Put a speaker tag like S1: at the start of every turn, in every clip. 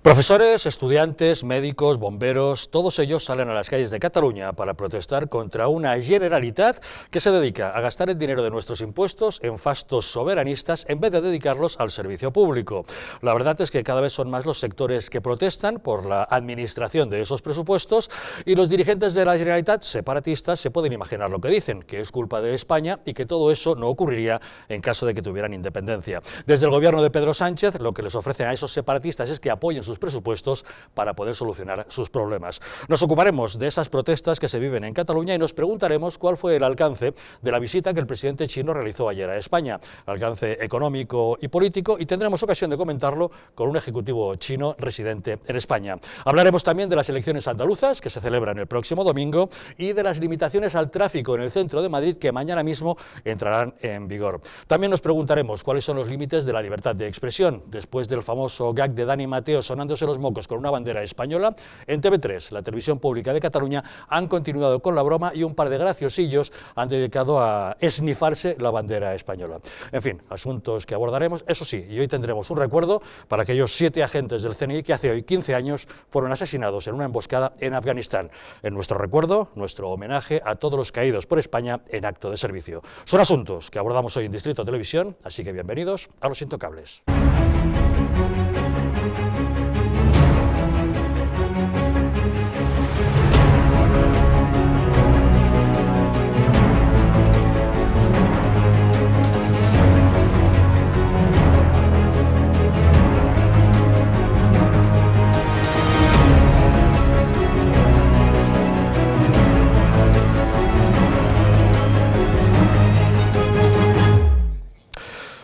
S1: Profesores, estudiantes, médicos, bomberos, todos ellos salen a las calles de Cataluña para protestar contra una Generalitat que se dedica a gastar el dinero de nuestros impuestos en fastos soberanistas en vez de dedicarlos al servicio público. La verdad es que cada vez son más los sectores que protestan por la administración de esos presupuestos y los dirigentes de la Generalitat separatistas se pueden imaginar lo que dicen, que es culpa de España y que todo eso no ocurriría en caso de que tuvieran independencia. Desde el gobierno de Pedro Sánchez lo que les ofrecen a esos separatistas es que apoyen sus presupuestos para poder solucionar sus problemas. Nos ocuparemos de esas protestas que se viven en Cataluña y nos preguntaremos cuál fue el alcance de la visita que el presidente chino realizó ayer a España, alcance económico y político, y tendremos ocasión de comentarlo con un ejecutivo chino residente en España. Hablaremos también de las elecciones andaluzas que se celebran el próximo domingo y de las limitaciones al tráfico en el centro de Madrid que mañana mismo entrarán en vigor. También nos preguntaremos cuáles son los límites de la libertad de expresión después del famoso gag de Dani Mateo sonándose los mocos con una bandera española. En TV3, la televisión pública de Cataluña, han continuado con la broma y un par de graciosillos han dedicado a esnifarse la bandera española. En fin, asuntos que abordaremos, eso sí, y hoy tendremos un recuerdo para aquellos 7 agentes del CNI que hace hoy 15 años fueron asesinados en una emboscada en Afganistán. En nuestro recuerdo, nuestro homenaje a todos los caídos por España en acto de servicio. Son asuntos que abordamos hoy en Distrito Televisión, así que bienvenidos a Los Intocables.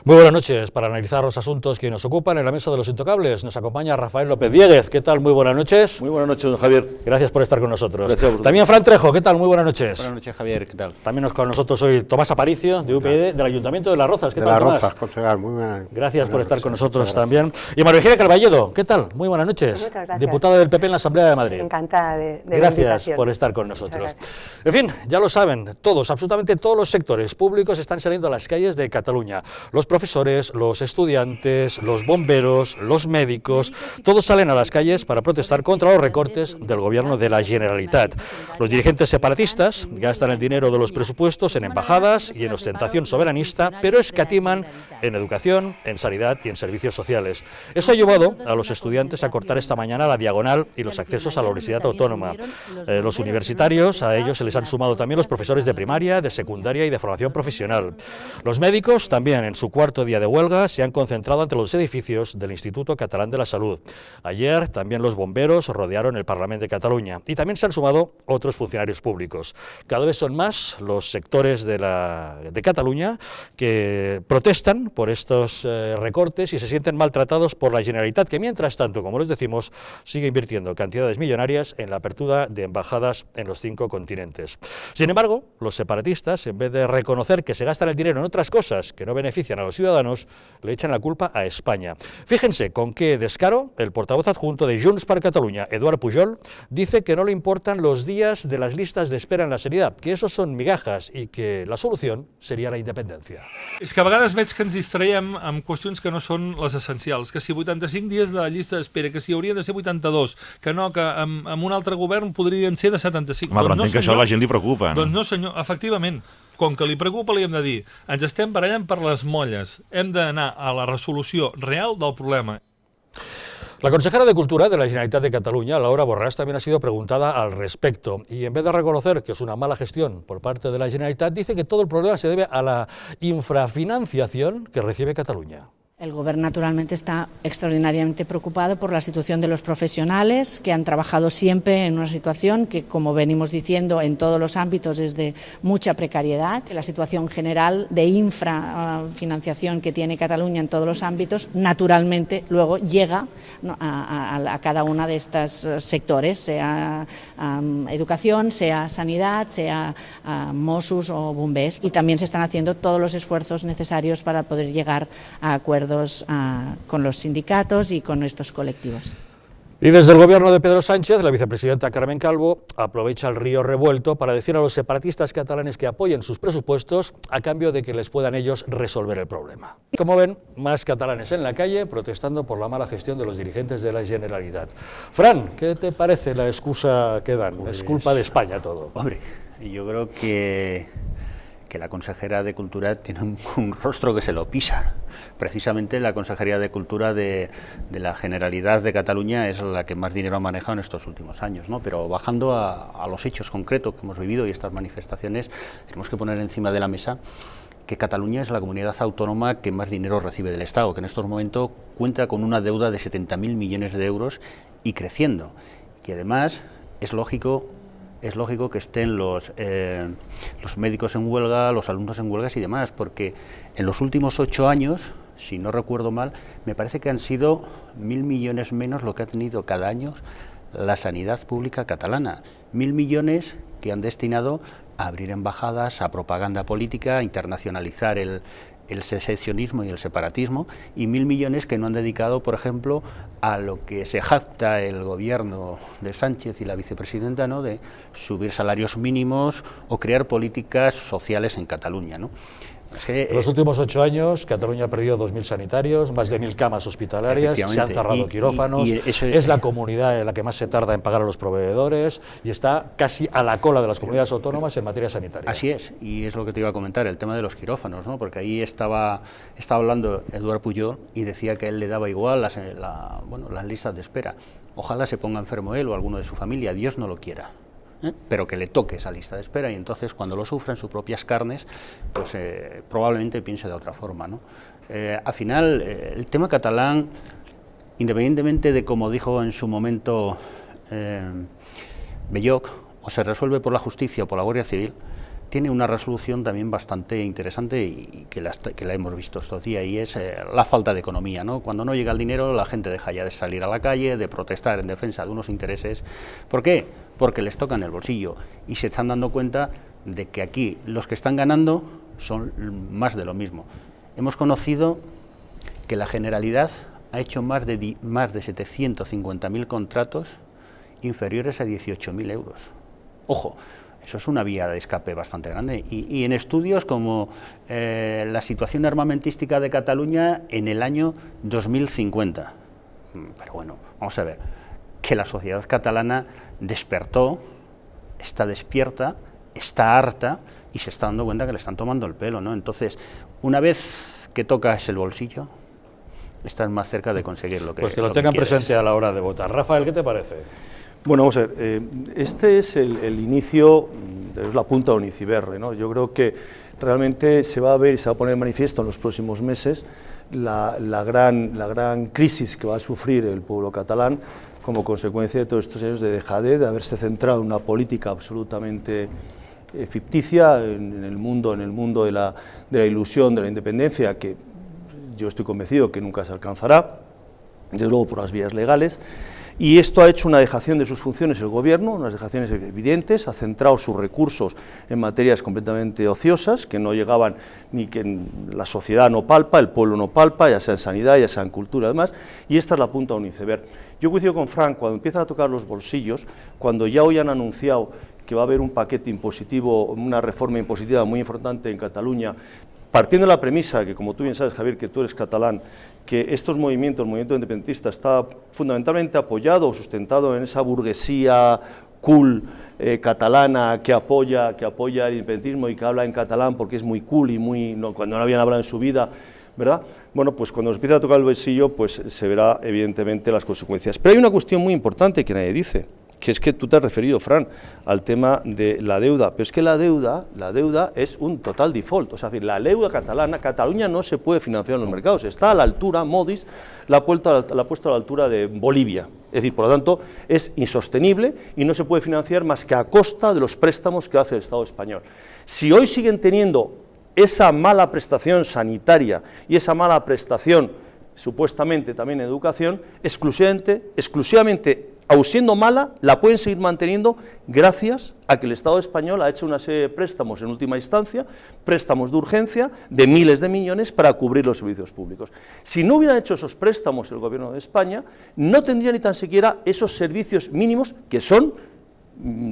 S1: Muy buenas noches. Para analizar los asuntos que nos ocupan en la mesa de Los Intocables nos acompaña Rafael López Diéguez. ¿Qué tal? Muy buenas noches.
S2: Muy buenas noches, don Javier.
S1: Gracias por estar con nosotros.
S2: Gracias a vosotros.
S1: También Fran Trejo. ¿Qué tal? Muy buenas noches.
S3: Buenas noches, Javier. ¿Qué tal?
S1: También con nosotros hoy Tomás Aparicio, de UPyD, del Ayuntamiento de Las Rozas. ¿Qué tal, Tomás?
S4: De Las Rozas, concejal. Muy buenas.
S1: Gracias por estar con nosotros también. Y María Virginia Carballedo. ¿Qué tal? Muy buenas noches.
S5: Muchas gracias.
S1: Diputada del PP en la Asamblea de Madrid.
S5: Encantada de la
S1: Gracias
S5: invitación.
S1: por estar con nosotros. En fin, ya lo saben, todos, absolutamente todos los sectores públicos están saliendo a las calles de Cataluña. Los profesores, los estudiantes, los bomberos, los médicos, todos salen a las calles para protestar contra los recortes del gobierno de la Generalitat. Los dirigentes separatistas gastan el dinero de los presupuestos en embajadas y en ostentación soberanista, pero escatiman en educación, en sanidad y en servicios sociales. Eso ha llevado a los estudiantes a cortar esta mañana la diagonal y los accesos a la Universidad Autónoma. Los universitarios, a ellos se les han sumado también los profesores de primaria, de secundaria y de formación profesional. Los médicos también, en su cuarto día de huelga, se han concentrado ante los edificios del Instituto Catalán de la Salud. Ayer también los bomberos rodearon el Parlamento de Cataluña y también se han sumado otros funcionarios públicos. Cada vez son más los sectores de Cataluña que protestan por estos recortes y se sienten maltratados por la Generalitat, que mientras tanto, como les decimos, sigue invirtiendo cantidades millonarias en la apertura de embajadas en los 5 continentes. Sin embargo, los separatistas, en vez de reconocer que se gastan el dinero en otras cosas que no benefician a los ciudadanos, le echan la culpa a España. Fíjense con qué descaro el portavoz adjunto de Junts per Catalunya, Eduard Pujol, dice que no le importan los días de las listas de espera en la sanidad, que esos son migajas y que la solución seria la independencia.
S6: És que a vegades veig que ens distraiem amb qüestions que no són les essencials, que si 85 dies de llista d'espera, que si haurien de ser 82, que no, que amb un altre govern podrien ser de 75.
S2: Home, però entenc que això a la gent li preocupa, no?
S6: Doncs no, senyor, efectivament. Com que li preocupa, li hem de dir, ens estem barallant per les molles, hem d'anar a la resolució real del problema.
S1: La consejera de Cultura de la Generalitat de Cataluña, Laura Borràs, también ha sido preguntada al respecto y en vez de reconocer que es una mala gestión por parte de la Generalitat, dice que todo el problema se debe a la infrafinanciación que recibe Cataluña.
S7: El Gobierno naturalmente está extraordinariamente preocupado por la situación de los profesionales que han trabajado siempre en una situación que, como venimos diciendo, en todos los ámbitos es de mucha precariedad. La situación general de infrafinanciación que tiene Cataluña en todos los ámbitos, naturalmente luego llega, ¿no?, a cada uno de estos sectores, sea educación, sea sanidad, sea Mossos o bombers. Y también se están haciendo todos los esfuerzos necesarios para poder llegar a acuerdos con los sindicatos y con estos colectivos.
S1: Y desde el gobierno de Pedro Sánchez, la vicepresidenta Carmen Calvo aprovecha el río revuelto para decir a los separatistas catalanes que apoyen sus presupuestos a cambio de que les puedan ellos resolver el problema. Como ven, más catalanes en la calle protestando por la mala gestión de los dirigentes de la Generalitat. Fran, ¿qué te parece la excusa que dan? Pues, es culpa de España todo.
S3: Hombre, yo creo que la consejera de Cultura tiene un rostro que se lo pisa. Precisamente la Consejería de Cultura de la Generalidad de Cataluña es la que más dinero ha manejado en estos últimos años, ¿no? Pero bajando a los hechos concretos que hemos vivido y estas manifestaciones, tenemos que poner encima de la mesa que Cataluña es la comunidad autónoma que más dinero recibe del Estado, que en estos momentos cuenta con una deuda de 70.000 millones de euros y creciendo. Y además es lógico que estén los médicos en huelga, los alumnos en huelgas y demás, porque en los últimos 8 años, si no recuerdo mal, me parece que han sido 1.000 millones menos lo que ha tenido cada año la sanidad pública catalana. 1.000 millones que han destinado a abrir embajadas, a propaganda política, a internacionalizar el secesionismo y el separatismo, y 1.000 millones que no han dedicado, por ejemplo, a lo que se jacta el gobierno de Sánchez y la vicepresidenta, ¿no?, de subir salarios mínimos o crear políticas sociales en Cataluña, ¿no?
S1: En los últimos 8 años, Cataluña ha perdido 2.000 sanitarios, más de 1.000 camas hospitalarias, se han cerrado quirófanos, es la comunidad en la que más se tarda en pagar a los proveedores y está casi a la cola de las comunidades autónomas en materia sanitaria.
S3: Así es, y es lo que te iba a comentar, el tema de los quirófanos, ¿no? Porque ahí estaba hablando Eduard Pujol y decía que a él le daba igual las listas de espera. Ojalá se ponga enfermo él o alguno de su familia, Dios no lo quiera. Pero que le toque esa lista de espera y entonces cuando lo sufra en sus propias carnes, pues probablemente piense de otra forma, ¿no? Al final, el tema catalán, independientemente de como dijo en su momento Belloc, o se resuelve por la justicia o por la Guardia Civil, tiene una resolución también bastante interesante y que la hemos visto estos días, y es la falta de economía, ¿no? Cuando no llega el dinero, la gente deja ya de salir a la calle, de protestar en defensa de unos intereses. ¿Por qué? Porque les tocan el bolsillo y se están dando cuenta de que aquí los que están ganando son más de lo mismo. Hemos conocido que la Generalidad ha hecho más de 750.000 contratos inferiores a 18.000 euros. Ojo, eso es una vía de escape bastante grande. Y en estudios como la situación armamentística de Cataluña en el año 2050. Pero bueno, vamos a ver, que la sociedad catalana despertó, está despierta, está harta y se está dando cuenta que le están tomando el pelo, ¿no? Entonces, una vez que tocas el bolsillo, estás más cerca de conseguir lo que
S1: Pues que lo tengan presente a la hora de votar. Rafael, ¿qué te parece?
S4: Bueno, vamos a ver, este es el inicio, es la punta de un iceberg, ¿no? Yo creo que realmente se va a ver y se va a poner en manifiesto en los próximos meses la gran crisis que va a sufrir el pueblo catalán como consecuencia de todos estos años de dejadez, de haberse centrado en una política absolutamente ficticia en el mundo de la ilusión de la independencia, que yo estoy convencido que nunca se alcanzará, desde luego por las vías legales. Y esto ha hecho una dejación de sus funciones el gobierno, unas dejaciones evidentes, ha centrado sus recursos en materias completamente ociosas, que no llegaban ni que la sociedad no palpa, el pueblo no palpa, ya sea en sanidad, ya sea en cultura, además, y esta es la punta de un iceberg. Yo coincido con Fran, cuando empiezan a tocar los bolsillos, cuando ya hoy han anunciado que va a haber un paquete impositivo, una reforma impositiva muy importante en Cataluña, partiendo de la premisa, que como tú bien sabes, Javier, que tú eres catalán, que estos movimientos, el movimiento independentista, está fundamentalmente apoyado o sustentado en esa burguesía cool catalana que apoya el independentismo y que habla en catalán porque es muy cool y cuando no habían hablado en su vida, ¿verdad? Bueno, pues cuando nos empieza a tocar el bolsillo, pues se verá evidentemente las consecuencias. Pero hay una cuestión muy importante que nadie dice, que es que tú te has referido, Fran, al tema de la deuda, pero es que la deuda es un total default, o sea, la deuda catalana, Cataluña no se puede financiar en los mercados, está a la altura, Modis la ha puesto a la altura de Bolivia, es decir, por lo tanto, es insostenible y no se puede financiar más que a costa de los préstamos que hace el Estado español. Si hoy siguen teniendo esa mala prestación sanitaria y esa mala prestación supuestamente también en educación, exclusivamente aun siendo mala, la pueden seguir manteniendo gracias a que el Estado español ha hecho una serie de préstamos en última instancia, préstamos de urgencia de miles de millones para cubrir los servicios públicos. Si no hubieran hecho esos préstamos el Gobierno de España, no tendría ni tan siquiera esos servicios mínimos que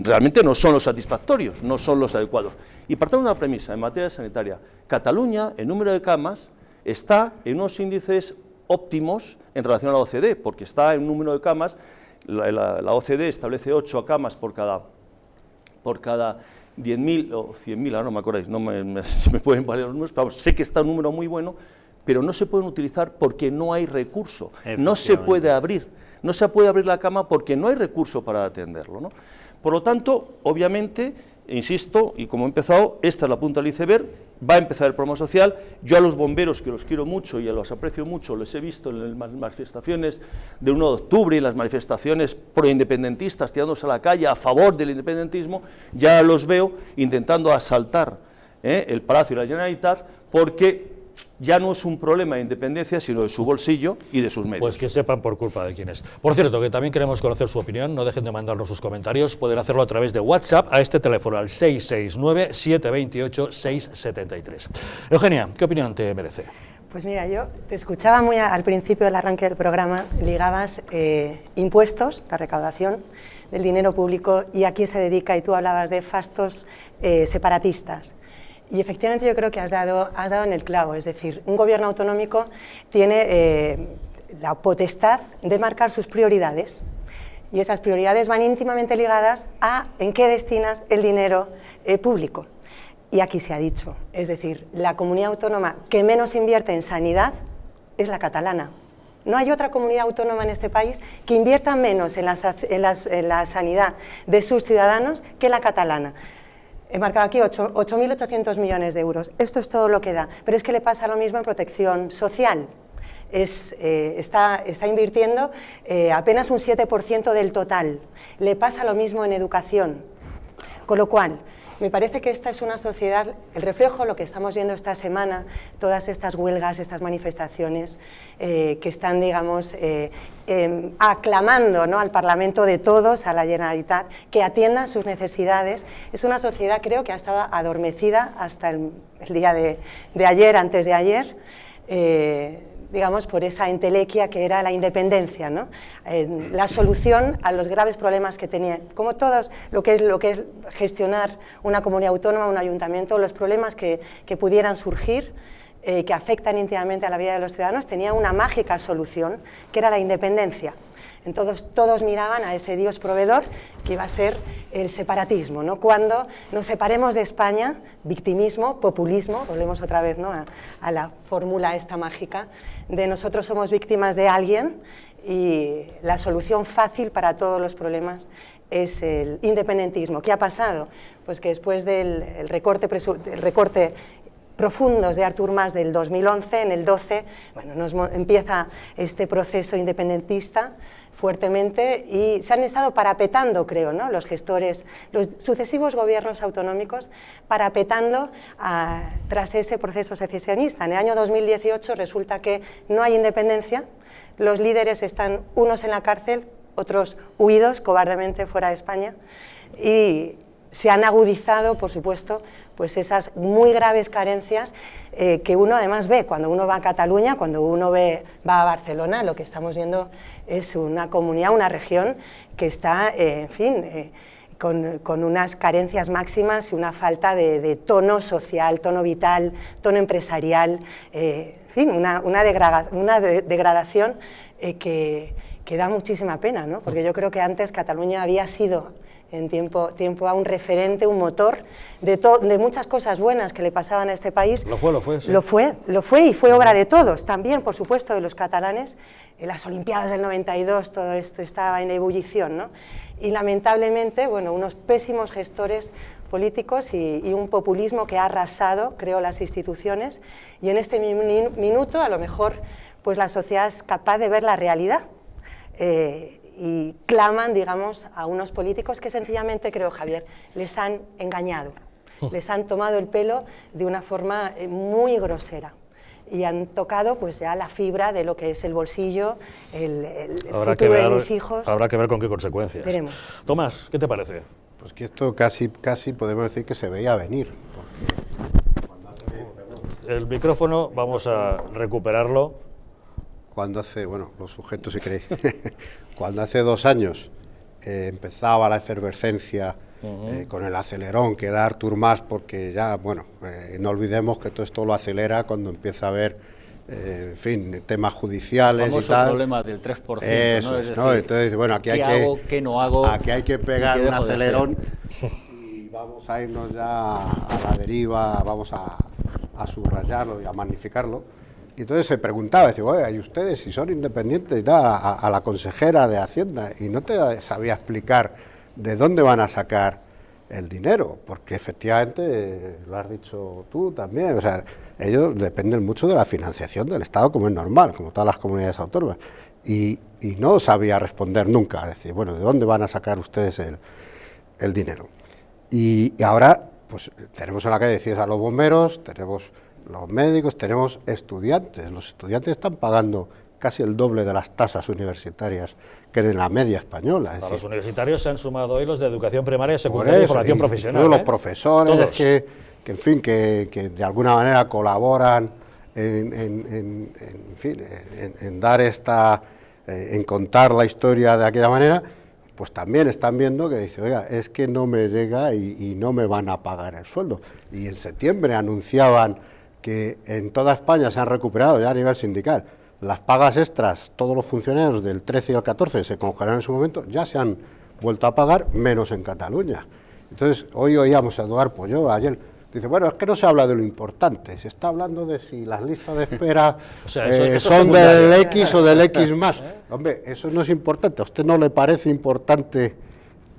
S4: realmente no son los satisfactorios, no son los adecuados. Y partamos de una premisa en materia sanitaria: Cataluña, el número de camas, está en unos índices óptimos en relación a la OCDE, porque está en un número de camas. La OCDE establece 8 camas por cada 10.000 o 100.000, ahora no me acordáis, no se me pueden valer los números, pero vamos, sé que está un número muy bueno, pero no se pueden utilizar porque no hay recurso, no se puede abrir la cama porque no hay recurso para atenderlo, ¿no? Por lo tanto, obviamente, insisto, y como he empezado, esta es la punta del iceberg, va a empezar el programa social. Yo a los bomberos, que los quiero mucho y los aprecio mucho, los he visto en las manifestaciones del 1 de octubre y las manifestaciones proindependentistas tirándose a la calle a favor del independentismo, ya los veo intentando asaltar el Palacio de la Generalitat, porque ya no es un problema de independencia, sino de su bolsillo y de sus medios.
S1: Pues que sepan por culpa de quién es. Por cierto, que también queremos conocer su opinión, no dejen de mandarnos sus comentarios, pueden hacerlo a través de WhatsApp a este teléfono, al 669-728-673. Eugenia, ¿qué opinión te merece?
S5: Pues mira, yo te escuchaba muy al principio del arranque del programa, ligabas impuestos, la recaudación del dinero público, y a quién se dedica, y tú hablabas de fastos separatistas. Y efectivamente yo creo que has dado en el clavo, es decir, un gobierno autonómico tiene la potestad de marcar sus prioridades, y esas prioridades van íntimamente ligadas a en qué destinas el dinero público. Y aquí se ha dicho, es decir, la comunidad autónoma que menos invierte en sanidad es la catalana. No hay otra comunidad autónoma en este país que invierta menos en la sanidad de sus ciudadanos que la catalana. He marcado aquí 8.800 millones de euros. Esto es todo lo que da. Pero es que le pasa lo mismo en protección social. Está invirtiendo apenas un 7% del total. Le pasa lo mismo en educación. Con lo cual, me parece que esta es una sociedad, el reflejo, lo que estamos viendo esta semana, todas estas huelgas, estas manifestaciones que están, digamos, aclamando, ¿no?, al Parlamento de todos, a la Generalitat, que atiendan sus necesidades. Es una sociedad, creo, que ha estado adormecida hasta el día de ayer, antes de ayer, digamos, por esa entelequia que era la independencia, ¿no? La solución a los graves problemas que tenía, como todos, lo que es gestionar una comunidad autónoma, un ayuntamiento, los problemas que pudieran surgir, que afectan íntimamente a la vida de los ciudadanos, tenía una mágica solución, que era la independencia. Entonces todos miraban a ese Dios proveedor que iba a ser el separatismo, ¿no? Cuando nos separemos de España, victimismo, populismo, volvemos otra vez, ¿no?, a la fórmula esta mágica de nosotros somos víctimas de alguien y la solución fácil para todos los problemas es el independentismo. ¿Qué ha pasado? Pues que después del recorte profundos de Artur Mas del 2011, en el 12, bueno, empieza este proceso independentista fuertemente y se han estado parapetando, creo, ¿no?, los gestores, los sucesivos gobiernos autonómicos, parapetando tras ese proceso secesionista. En el año 2018 resulta que no hay independencia, los líderes están unos en la cárcel, otros huidos cobardemente fuera de España, y se han agudizado, por supuesto, pues esas muy graves carencias que uno además ve cuando uno va a Cataluña, cuando uno va a Barcelona. Lo que estamos viendo es una comunidad, una región que está, en fin, con unas carencias máximas y una falta de tono social, tono vital, tono empresarial, en fin, una degradación que da muchísima pena, ¿no? Porque yo creo que antes Cataluña había sido en tiempo a un referente, un motor de muchas cosas buenas que le pasaban a este país.
S1: Lo fue, sí.
S5: Lo fue y fue obra de todos, también, por supuesto, de los catalanes. En las Olimpiadas del 92 todo esto estaba en ebullición, ¿no? Y lamentablemente, bueno, unos pésimos gestores políticos y un populismo que ha arrasado, creo, las instituciones, y en este minuto, a lo mejor, pues la sociedad es capaz de ver la realidad. Y claman, digamos, a unos políticos que sencillamente, creo, Javier, les han engañado, les han tomado el pelo de una forma muy grosera. y han tocado pues ya la fibra de lo que es el bolsillo, el
S1: futuro
S5: de mis hijos.
S1: Habrá que ver con qué consecuencias.
S5: Veremos.
S1: Tomás, ¿qué te parece?
S8: Pues que esto casi podemos decir que se veía venir.
S1: El micrófono, vamos a recuperarlo.
S8: Cuando hace, bueno, los sujetos si queréis, cuando hace 2 años empezaba la efervescencia con el acelerón que da Artur Mas, porque ya, bueno, no olvidemos que todo esto lo acelera cuando empieza a haber, en fin, temas judiciales y tal.
S3: El problema del 3%,
S8: eso,
S3: ¿no? Es decir,
S8: ¿no? Entonces, bueno, aquí
S3: ¿qué no hago?
S8: Aquí hay que pegar un acelerón
S3: hacer?
S8: Y vamos a irnos ya a la deriva, vamos a subrayarlo y a magnificarlo. Y entonces se preguntaba, decía, oye, ¿y ustedes si son independientes? Da a la consejera de Hacienda y no te sabía explicar de dónde van a sacar el dinero, porque efectivamente, lo has dicho tú también, o sea, ellos dependen mucho de la financiación del Estado, como es normal, como todas las comunidades autónomas, y no sabía responder nunca, decir, bueno, ¿de dónde van a sacar ustedes el dinero? Y ahora, pues tenemos en la calle, decías, a los bomberos, tenemos los médicos, tenemos estudiantes. Los estudiantes están pagando casi el doble de las tasas universitarias que en la media española.
S1: A los universitarios se han sumado hoy los de educación primaria, secundaria y formación profesional.
S8: Todos los profesores que en fin, que de alguna manera colaboran en dar en contar la historia de aquella manera, pues también están viendo que dice, oiga, es que no me llega y no me van a pagar el sueldo. Y en septiembre anunciaban que en toda España se han recuperado ya a nivel sindical las pagas extras, todos los funcionarios del 13 y el 14 se congelaron en su momento, ya se han vuelto a pagar, menos en Cataluña. Entonces, hoy oíamos a Eduard Pujol, ayer, dice, bueno, es que no se habla de lo importante, se está hablando de si las listas de espera
S1: o sea, eso
S8: son del X o del X más. Hombre, eso no es importante, ¿a usted no le parece importante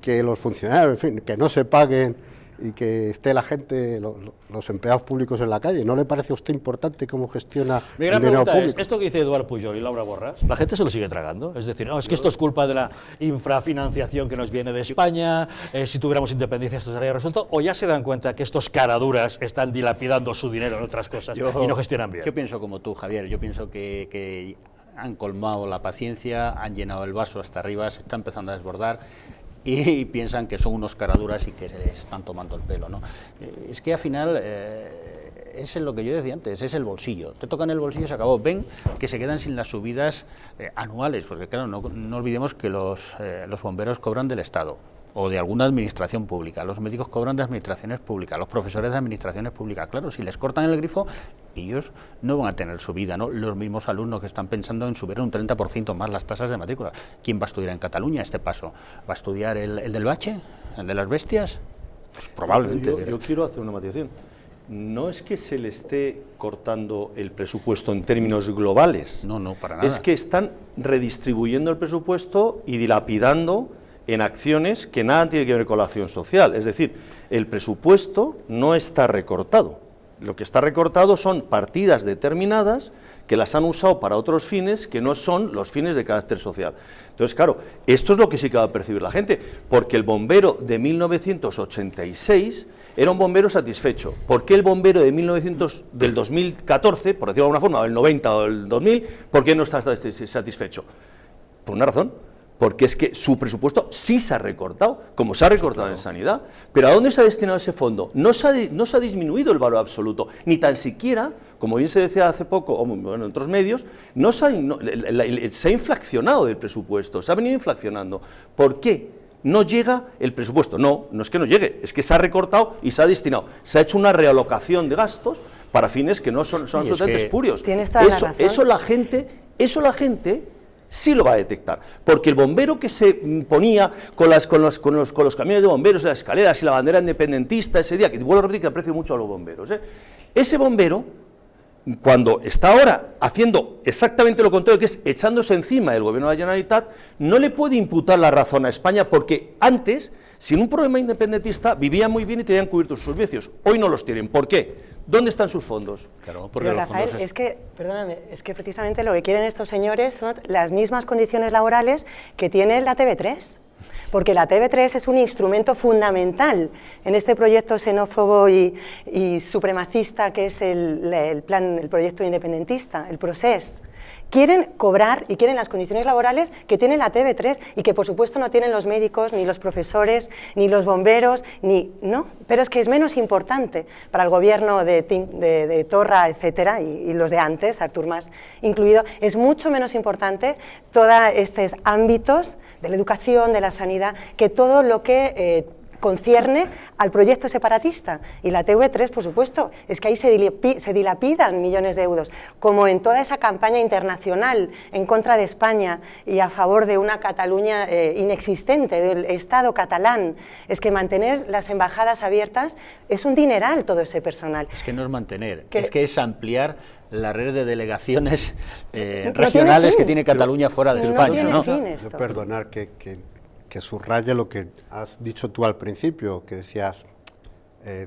S8: que los funcionarios, en fin, que no se paguen y que esté la gente, los empleados públicos en la calle? ¿No le parece a usted importante cómo gestiona
S1: Mi gran
S8: el dinero
S1: pregunta
S8: público?
S1: es, esto que dice Eduard Pujol y Laura Borràs, ¿la gente se lo sigue tragando? Es decir, no, es que esto es culpa de la infrafinanciación que nos viene de España, si tuviéramos independencia esto estaría resuelto, o ya se dan cuenta que estos caraduras están dilapidando su dinero en otras cosas y no gestionan bien.
S3: Yo pienso como tú, Javier, yo pienso que han colmado la paciencia, han llenado el vaso hasta arriba, se está empezando a desbordar, y piensan que son unos caraduras y que se les están tomando el pelo, ¿no? Es que al final es lo que yo decía antes, es el bolsillo. Te tocan el bolsillo y se acabó. Ven que se quedan sin las subidas anuales, porque claro, no olvidemos que los bomberos cobran del Estado o de alguna administración pública, los médicos cobran de administraciones públicas, los profesores de administraciones públicas. Claro, si les cortan el grifo, ellos no van a tener subida, ¿no? Los mismos alumnos que están pensando en subir un 30% más las tasas de matrícula. ¿Quién va a estudiar en Cataluña a este paso? ¿Va a estudiar el del bache? ¿El de las bestias? Pues probablemente.
S4: Yo quiero hacer una matización. No es que se le esté cortando el presupuesto en términos globales.
S3: No, para nada.
S4: Es que están redistribuyendo el presupuesto y dilapidando en acciones que nada tienen que ver con la acción social. Es decir, el presupuesto no está recortado. Lo que está recortado son partidas determinadas que las han usado para otros fines que no son los fines de carácter social. Entonces, claro, esto es lo que sí que va a percibir la gente, porque el bombero de 1986 era un bombero satisfecho. ¿Por qué el bombero del 2014, por decirlo de alguna forma, o el 90 o el 2000, por qué no está satisfecho? Por una razón. Porque es que su presupuesto sí se ha recortado, como se ha recortado en sanidad. Pero ¿a dónde se ha destinado ese fondo? No se ha disminuido el valor absoluto, ni tan siquiera, como bien se decía hace poco, o bueno, en otros medios, se ha inflacionado el presupuesto, se ha venido inflacionando. ¿Por qué no llega el presupuesto? No es que no llegue, es que se ha recortado y se ha destinado. Se ha hecho una realocación de gastos para fines que no son absolutamente espurios.
S5: Tienes toda la razón.
S4: Eso la gente sí lo va a detectar, porque el bombero que se ponía con los camiones de bomberos, las escaleras y la bandera independentista ese día, que vuelvo a repetir que aprecio mucho a los bomberos, ese bombero, cuando está ahora haciendo exactamente lo contrario, que es echándose encima del gobierno de la Generalitat, no le puede imputar la razón a España, porque antes, sin un problema independentista, vivían muy bien y tenían cubiertos sus servicios. Hoy no los tienen. ¿Por qué? ¿Dónde están sus fondos?
S3: Claro, porque
S5: pero Rafael, perdóname, es que precisamente lo que quieren estos señores son las mismas condiciones laborales que tiene la TV3. porque la TV3 es un instrumento fundamental en este proyecto xenófobo y supremacista que es el proyecto independentista, el Procés. Quieren cobrar y quieren las condiciones laborales que tiene la TV3 y que por supuesto no tienen los médicos, ni los profesores, ni los bomberos, no, pero es que es menos importante para el gobierno de Torra, etcétera, y los de antes, Artur Mas incluido, es mucho menos importante todos estos ámbitos de la educación, de la sanidad, que todo lo que concierne al proyecto separatista. Y la TV3, por supuesto, es que ahí se dilapidan millones de euros, como en toda esa campaña internacional en contra de España y a favor de una Cataluña inexistente, del Estado catalán. Es que mantener las embajadas abiertas es un dineral todo ese personal.
S3: Es que no es mantener, es que es ampliar la red de delegaciones regionales que tiene Cataluña fuera de España.
S5: No tiene fin esto.
S8: Perdonar que subraye lo que has dicho tú al principio, que decías,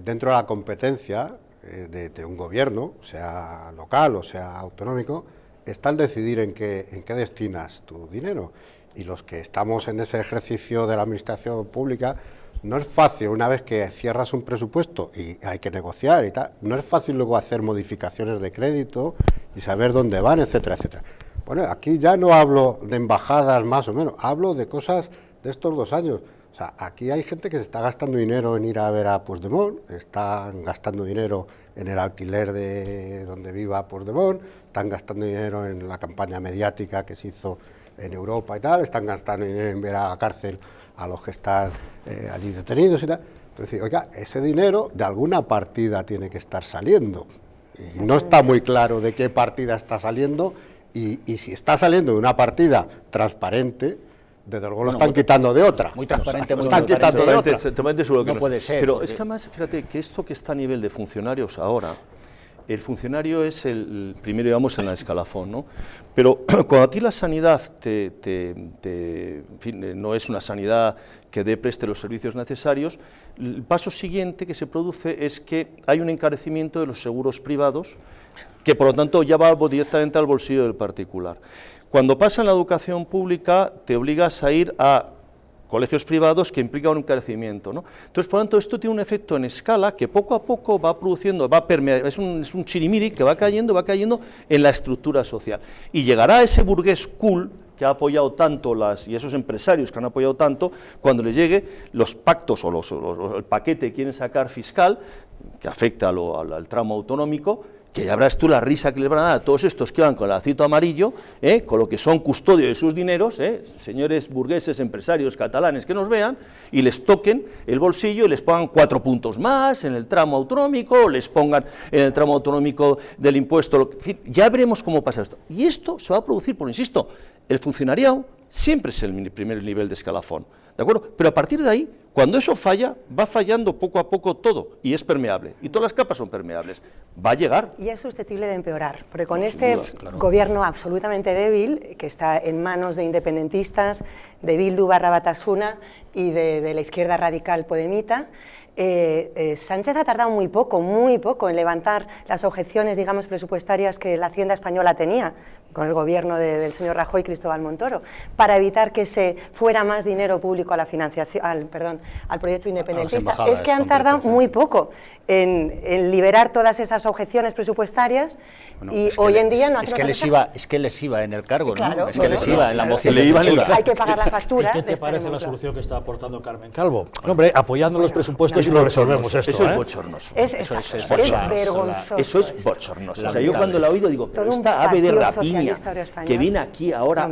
S8: dentro de la competencia de un gobierno, sea local o sea autonómico, está el decidir en qué destinas tu dinero. Y los que estamos en ese ejercicio de la administración pública, no es fácil, una vez que cierras un presupuesto y hay que negociar y tal, no es fácil luego hacer modificaciones de crédito y saber dónde van, etcétera, etcétera. Bueno, aquí ya no hablo de embajadas más o menos, hablo de cosas de estos 2 años. O sea, aquí hay gente que se está gastando dinero en ir a ver a Puigdemont, están gastando dinero en el alquiler de donde viva Puigdemont, están gastando dinero en la campaña mediática que se hizo en Europa y tal, están gastando dinero en ver a la cárcel a los que están allí detenidos y tal. Entonces, oiga, ese dinero de alguna partida tiene que estar saliendo. Y no está muy claro de qué partida está saliendo y si está saliendo de una partida transparente, desde luego lo están quitando de otra.
S3: Muy transparente, muy
S4: están quitando de otra. Seguro que
S3: no puede ser.
S4: Pero es que además, fíjate, que esto que está a nivel de funcionarios ahora, el funcionario es el primero, digamos, en la escalafón, ¿no? Pero cuando a ti la sanidad en fin, no es una sanidad que preste los servicios necesarios, el paso siguiente que se produce es que hay un encarecimiento de los seguros privados, que por lo tanto ya va directamente al bolsillo del particular. Cuando pasa en la educación pública, te obligas a ir a colegios privados que implican un encarecimiento, ¿no? Entonces, por lo tanto, esto tiene un efecto en escala que poco a poco va produciendo, va permeando, es un chirimiri que va cayendo en la estructura social. Y llegará ese burgués cool que ha apoyado tanto y esos empresarios que han apoyado tanto, cuando les llegue los pactos o el paquete que quieren sacar fiscal, que afecta al tramo autonómico, que ya verás tú la risa que les van a dar a todos estos que van con el lacito amarillo, con lo que son custodio de sus dineros, señores burgueses, empresarios catalanes que nos vean, y les toquen el bolsillo y les pongan 4 puntos más en el tramo autonómico, o les pongan en el tramo autonómico del impuesto, en fin, ya veremos cómo pasa esto. Y esto se va a producir, por insisto, el funcionariado siempre es el primer nivel de escalafón, ¿de acuerdo? Pero a partir de ahí, cuando eso falla, va fallando poco a poco todo, y es permeable, y todas las capas son permeables. Va a llegar.
S5: Y es susceptible de empeorar, porque con este gobierno absolutamente débil, que está en manos de independentistas, de Bildu / Batasuna y de la izquierda radical podemita, Sánchez ha tardado muy poco en levantar las objeciones, digamos, presupuestarias que la Hacienda española tenía con el gobierno del señor Rajoy y Cristóbal Montoro, para evitar que se fuera más dinero público a la financiación, al proyecto independentista. Es que han tardado muy poco en liberar todas esas objeciones presupuestarias, bueno, y hoy en día no hacen otra cosa.
S3: Es que les iba en el cargo,
S5: claro,
S3: ¿no? Es que les iba en la moción.
S5: Hay que pagar la factura.
S1: ¿Qué te parece la solución que está aportando Carmen Calvo? Hombre, apoyando los presupuestos y lo resolvemos esto.
S4: Eso es bochornoso.
S5: Es vergonzoso.
S4: Eso es bochornoso. O sea, yo cuando la he oído digo, pero esta ave de rapiña que viene aquí ahora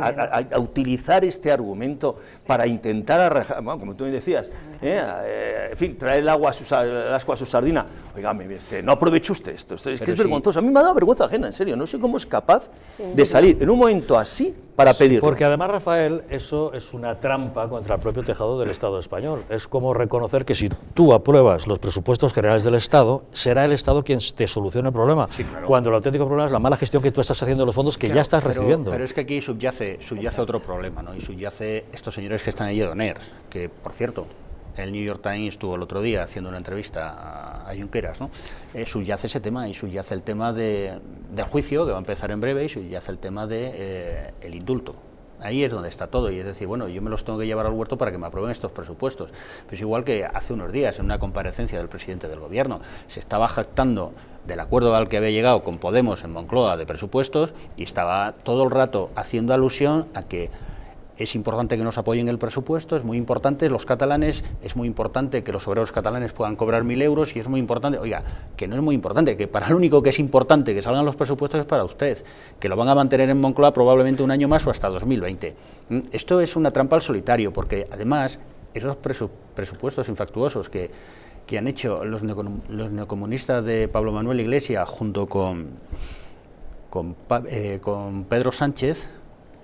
S4: a utilizar este argumento para intentar, bueno, como tú me decías, en fin, traer el agua a su sardina. Oígame, no aproveche usted esto. Es que es vergonzoso. A mí me ha dado vergüenza ajena, en serio. No sé cómo es capaz de salir en un momento así para pedirlo.
S1: Porque además, Rafael, eso es una trampa contra el propio tejado del Estado español. Es como reconocer que si tú apruebas los presupuestos generales del Estado, será el Estado quien te solucione el problema. Sí, claro. Cuando el auténtico problema es la mala gestión que tú estás haciendo de los fondos que ya estás recibiendo.
S3: Pero es que aquí subyace otro problema, ¿no? Y subyace estos señores que están allí de Doners, que, por cierto, el New York Times estuvo el otro día haciendo una entrevista a Junqueras, ¿no? Subyace ese tema, y subyace el tema del juicio, que va a empezar en breve, y subyace el tema del indulto. Ahí es donde está todo, y es decir, bueno, yo me los tengo que llevar al huerto para que me aprueben estos presupuestos. Pero es igual que hace unos días, en una comparecencia del presidente del Gobierno, se estaba jactando del acuerdo al que había llegado con Podemos en Moncloa de presupuestos, y estaba todo el rato haciendo alusión a que es importante que nos apoyen el presupuesto, es muy importante los catalanes, es muy importante que los obreros catalanes puedan cobrar 1.000 euros, y es muy importante, oiga, que no es muy importante, que para lo único que es importante que salgan los presupuestos es para usted, que lo van a mantener en Moncloa probablemente un año más o hasta 2020. Esto es una trampa al solitario, porque además esos presupuestos infructuosos que han hecho los neocomunistas de Pablo Manuel Iglesias junto con Pedro Sánchez,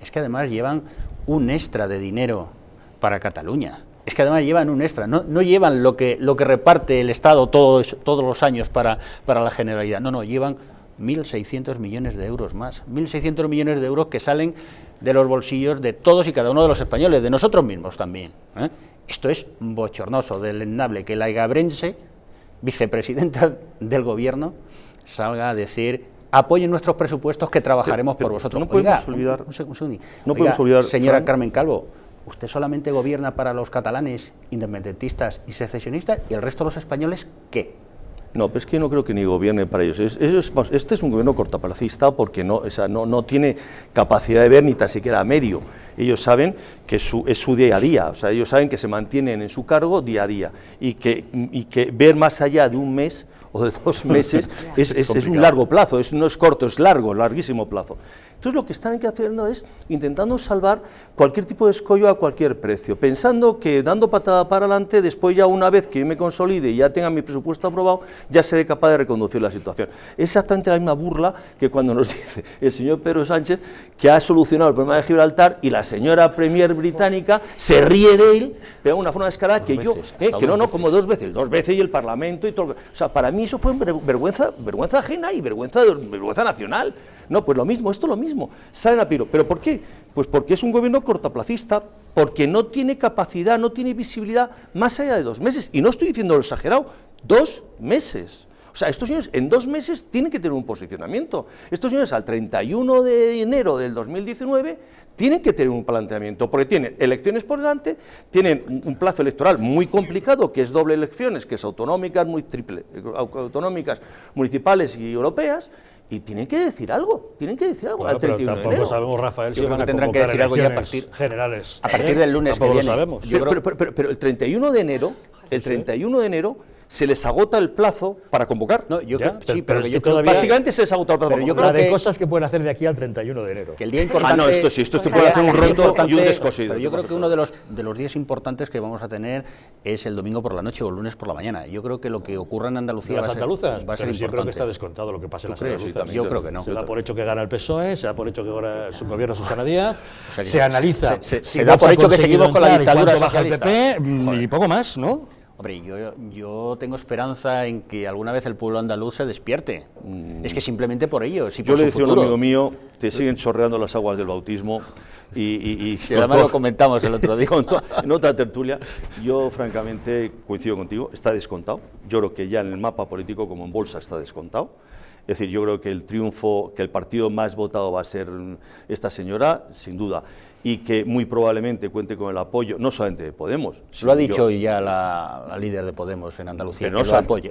S3: es que además llevan un extra de dinero para Cataluña. Es que además llevan un extra, no llevan lo que reparte el Estado todos los años para la Generalidad, no, llevan 1.600 millones de euros más, 1.600 millones de euros que salen de los bolsillos de todos y cada uno de los españoles, de nosotros mismos también, ¿eh? Esto es bochornoso, deleznable, que la egabrense, vicepresidenta del Gobierno, salga a decir: apoyen nuestros presupuestos, que trabajaremos por vosotros.
S4: No podemos olvidar,
S3: señora
S4: Fran,
S3: Carmen Calvo, usted solamente gobierna para los catalanes, independentistas y secesionistas, y el resto de los españoles, ¿qué?
S4: No, pero es que no creo que ni gobierne para ellos. Este es un gobierno cortoplacista porque no tiene capacidad de ver ni tan siquiera a medio. Ellos saben que es su día a día, o sea, ellos saben que se mantienen en su cargo día a día, y que ver más allá de un mes o de 2 meses es un largo plazo, no es corto, es largo, larguísimo plazo. Entonces lo que están haciendo es intentando salvar cualquier tipo de escollo a cualquier precio, pensando que dando patada para adelante, después ya una vez que yo me consolide y ya tenga mi presupuesto aprobado, ya seré capaz de reconducir la situación. Es exactamente la misma burla que cuando nos dice el señor Pedro Sánchez que ha solucionado el problema de Gibraltar, y la señora Premier británica se ríe de él, pero de una forma descarada, que como 2 veces y el Parlamento y todo. O sea, para mí eso fue vergüenza ajena y vergüenza nacional. No, pues lo mismo, esto es lo mismo, salen a piro. ¿Pero por qué? Pues porque es un gobierno cortoplacista, porque no tiene capacidad, no tiene visibilidad más allá de 2 meses, y no estoy diciendo lo exagerado, 2 meses. O sea, estos señores en 2 meses tienen que tener un posicionamiento. Estos señores al 31 de enero del 2019 tienen que tener un planteamiento, porque tienen elecciones por delante, tienen un plazo electoral muy complicado, que es doble elecciones, que es autonómicas, autonómicas, municipales y europeas, y tienen que decir algo,
S1: Bueno,
S4: al 31
S1: pero
S4: de
S1: tampoco
S4: enero.
S1: sabemos, Rafael, si
S3: Yo creo
S1: van
S3: que
S1: a
S3: tendrán que
S1: convocar
S3: decir algo ya
S1: elecciones generales.
S3: a partir del lunes
S1: Tampoco
S3: que
S1: lo
S3: viene.
S1: sabemos.
S4: Pero el 31 de enero se les agota el plazo para convocar.
S3: No, yo
S1: Ya,
S3: creo, sí,
S1: pero
S3: pero
S1: es
S3: yo
S1: que
S3: creo
S1: todavía-
S4: Prácticamente se les agota el plazo
S3: Pero
S4: para
S3: yo
S4: convocar.
S1: La de
S3: que-
S1: cosas que pueden hacer de aquí al 31 de enero.
S3: que el día importante...
S4: no, esto se
S5: Pues
S4: puede hacer un
S5: el día
S4: roto y un
S3: importante-
S4: descosido.
S3: Pero yo creo que uno de los días importantes que vamos a tener es el domingo por la noche o el lunes por la mañana. Yo creo que lo que ocurra en Andalucía
S1: Las
S3: va a ser
S1: andaluzas,
S3: va a ser
S1: pero yo creo que
S3: importante.
S1: está descontado lo que pasa en las
S3: ¿Tú crees?
S1: andaluzas.
S3: Yo creo que no.
S1: Se da por hecho que gana el PSOE, se da por hecho que ahora su gobierno Susana Díaz,
S3: O sea,
S1: se analiza
S3: se
S1: si
S3: da
S1: Vox
S3: por
S1: ha
S3: hecho que
S1: conseguido
S3: seguimos con la
S1: entrar y
S3: dictadura
S1: cuánto baja el
S3: socialista.
S1: PP, y poco más, ¿no?
S3: Hombre, yo tengo esperanza en que alguna vez el pueblo andaluz se despierte. Es que simplemente por ello, si
S4: Yo
S3: por
S4: le
S3: su
S4: decía a un
S3: futuro.
S4: amigo mío, te siguen chorreando las aguas del bautismo y
S3: Si además lo comentamos el otro día.
S4: en otra tertulia, yo francamente coincido contigo, está descontado. Yo creo que ya en el mapa político como en bolsa está descontado. Es decir, yo creo que el triunfo, que el partido más votado va a ser esta señora, sin duda, y que muy probablemente cuente con el apoyo, no solamente de Podemos.
S3: Lo ha dicho ya la líder de Podemos en Andalucía,
S4: Pero no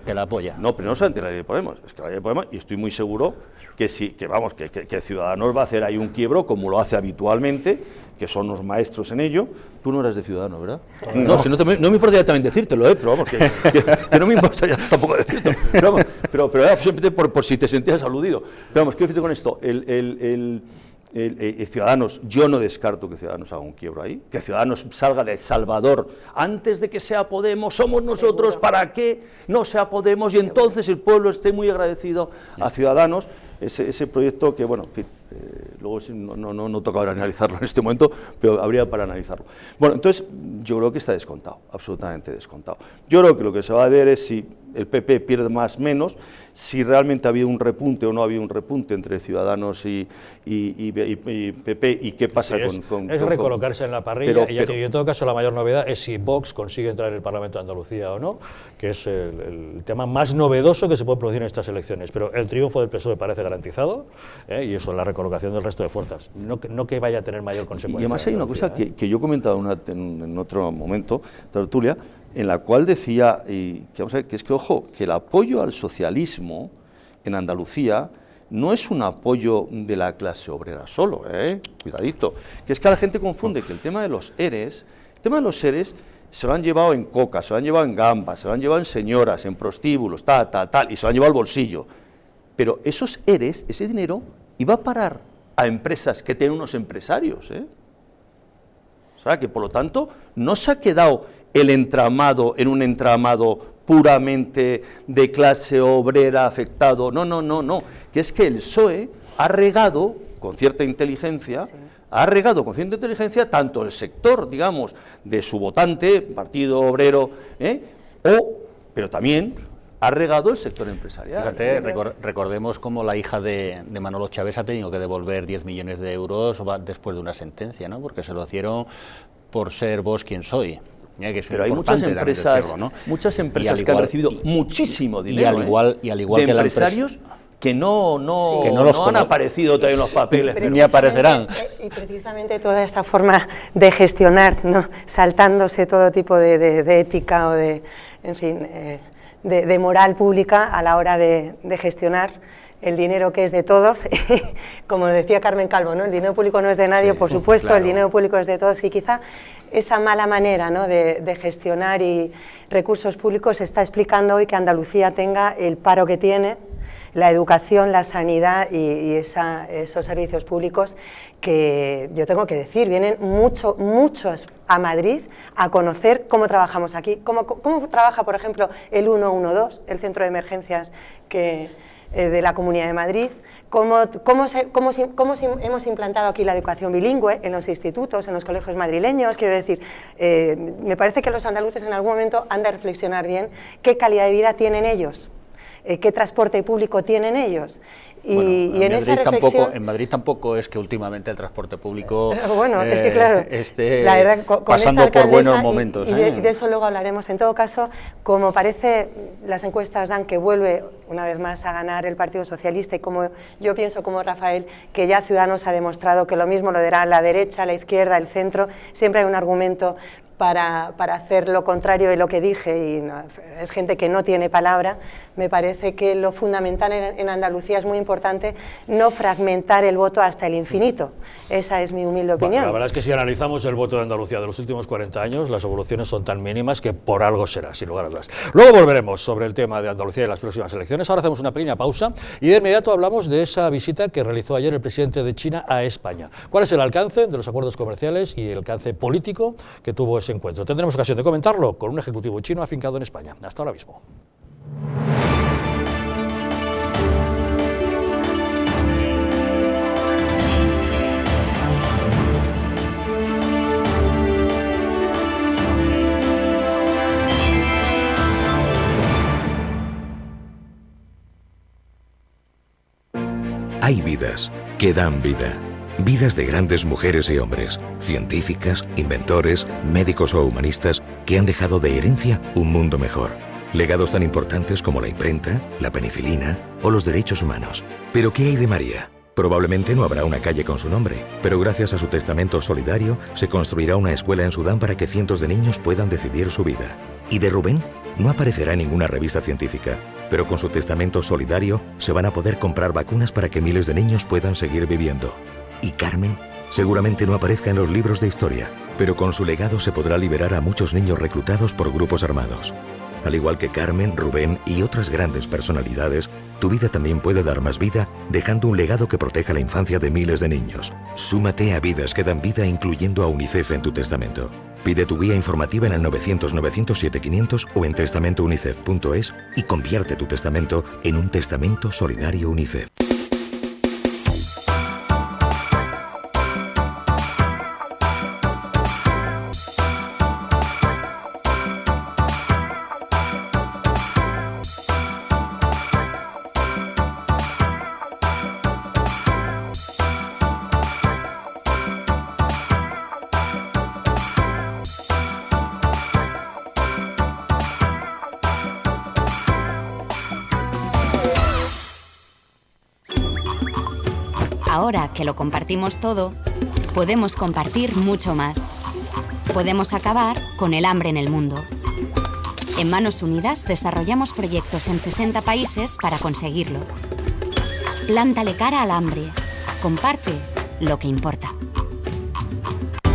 S3: que la apoya.
S4: No, pero no solamente la ley de Podemos, es que la ley de Podemos, y estoy muy seguro que sí, que Ciudadanos va a hacer ahí un quiebro, como lo hace habitualmente, que son los maestros en ello. Tú no eras de Ciudadanos, ¿verdad? No, si no me importaría también decírtelo, pero vamos, que no me importaría tampoco decírtelo. Pero era simplemente por si te sentías aludido. Pero vamos, quiero decirte con esto, Ciudadanos, yo no descarto que Ciudadanos haga un quiebro ahí, que Ciudadanos salga de Salvador antes de que sea Podemos, somos nosotros, ¿para qué no sea Podemos? Y entonces el pueblo esté muy agradecido a Ciudadanos, ese proyecto que, bueno, en fin, luego no toca ahora analizarlo en este momento, pero habría para analizarlo. Bueno, entonces yo creo que está descontado, absolutamente descontado. Yo creo que lo que se va a ver es si el PP pierde más menos, si realmente ha habido un repunte o no ha habido un repunte entre Ciudadanos y PP y qué pasa con
S1: recolocarse en la parrilla, y en todo caso la mayor novedad es si Vox consigue entrar en el Parlamento de Andalucía o no, que es el tema más novedoso que se puede producir en estas elecciones, pero el triunfo del PSOE parece garantizado, y eso, la recolocación del resto de fuerzas, no que vaya a tener mayor consecuencia.
S4: Y además hay una cosa que yo he comentado en otro momento, tertulia, en la cual decía, que es que, ojo, que el apoyo al socialismo en Andalucía no es un apoyo de la clase obrera solo, cuidadito, que es que la gente confunde que el tema de los ERES se lo han llevado en coca, se lo han llevado en gambas, se lo han llevado en señoras, en prostíbulos, tal, y se lo han llevado al bolsillo, pero esos ERES, ese dinero, iba a parar a empresas que tienen unos empresarios, O sea, que por lo tanto no se ha quedado el entramado en un entramado puramente de clase obrera afectado, no, que es que el PSOE ha regado con cierta inteligencia, tanto el sector, digamos, de su votante, Partido Obrero, pero también ha regado el sector empresarial.
S3: Fíjate, recordemos cómo la hija de Manolo Chávez ha tenido que devolver 10 millones de euros después de una sentencia, ¿no? Porque se lo hicieron por ser vos quien soy.
S4: Pero hay muchas empresas, decirlo, ¿no? Muchas empresas que han recibido muchísimo dinero,
S3: y al igual
S4: de
S3: que
S4: empresarios que no han aparecido todavía en los papeles.
S3: Ni aparecerán.
S5: Y precisamente toda esta forma de gestionar, ¿no? Saltándose todo tipo de ética o de moral pública a la hora de gestionar el dinero que es de todos, como decía Carmen Calvo, ¿no? El dinero público no es de nadie, por supuesto, claro. El dinero público es de todos, y quizá esa mala manera, ¿no?, de gestionar y recursos públicos está explicando hoy que Andalucía tenga el paro que tiene, la educación, la sanidad y esos servicios públicos que yo tengo que decir, vienen muchos a Madrid a conocer cómo trabajamos aquí, cómo trabaja, por ejemplo, el 112, el centro de emergencias de la Comunidad de Madrid, cómo hemos implantado aquí la educación bilingüe en los institutos, en los colegios madrileños. Quiero decir, me parece que los andaluces en algún momento han de reflexionar bien qué calidad de vida tienen ellos, qué transporte público tienen ellos. Y en esa reflexión...
S3: En Madrid tampoco es que últimamente el transporte público
S5: es que, claro,
S3: esté
S5: la verdad,
S3: pasando por buenos momentos.
S5: Y de eso luego hablaremos. En todo caso, como parece, las encuestas dan que vuelve una vez más a ganar el Partido Socialista, y como yo pienso, como Rafael, que ya Ciudadanos ha demostrado que lo mismo lo dirá la derecha, la izquierda, el centro, siempre hay un argumento para hacer lo contrario de lo que dije, y no, es gente que no tiene palabra. Me parece que lo fundamental en Andalucía es muy importante no fragmentar el voto hasta el infinito. Esa es mi humilde opinión.
S1: Bueno, la verdad es que si analizamos el voto de Andalucía de los últimos 40 años, las evoluciones son tan mínimas que por algo será, sin lugar a dudas. Luego volveremos sobre el tema de Andalucía y las próximas elecciones. Ahora hacemos una pequeña pausa y de inmediato hablamos de esa visita que realizó ayer el presidente de China a España. ¿Cuál es el alcance de los acuerdos comerciales y el alcance político que tuvo ese encuentro? Tendremos ocasión de comentarlo con un ejecutivo chino afincado en España. Hasta ahora mismo.
S9: Hay vidas que dan vida. Vidas de grandes mujeres y hombres, científicas, inventores, médicos o humanistas que han dejado de herencia un mundo mejor. Legados tan importantes como la imprenta, la penicilina o los derechos humanos. ¿Pero qué hay de María? Probablemente no habrá una calle con su nombre, pero gracias a su testamento solidario se construirá una escuela en Sudán para que cientos de niños puedan decidir su vida. ¿Y de Rubén? No aparecerá en ninguna revista científica, pero con su testamento solidario se van a poder comprar vacunas para que miles de niños puedan seguir viviendo. ¿Y Carmen? Seguramente no aparezca en los libros de historia, pero con su legado se podrá liberar a muchos niños reclutados por grupos armados. Al igual que Carmen, Rubén y otras grandes personalidades, tu vida también puede dar más vida dejando un legado que proteja la infancia de miles de niños. Súmate a Vidas que dan vida incluyendo a UNICEF en tu testamento. Pide tu guía informativa en el 900-907-500 o en testamentounicef.es y convierte tu testamento en un testamento solidario UNICEF.
S10: ahora que lo compartimos todo, podemos compartir mucho más. Podemos acabar con el hambre en el mundo. En Manos Unidas desarrollamos proyectos en 60 países para conseguirlo. Plántale cara al hambre. Comparte lo que importa.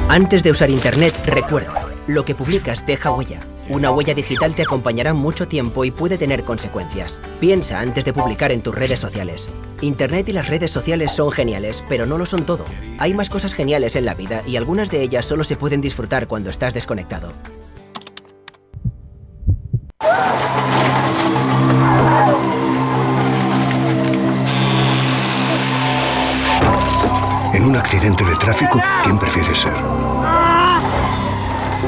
S11: Antes de usar Internet, recuerda, lo que publicas deja huella. Una huella digital te acompañará mucho tiempo y puede tener consecuencias. Piensa antes de publicar en tus redes sociales. Internet y las redes sociales son geniales, pero no lo son todo. Hay más cosas geniales en la vida y algunas de ellas solo se pueden disfrutar cuando estás desconectado.
S12: En un accidente de tráfico, ¿quién prefieres ser?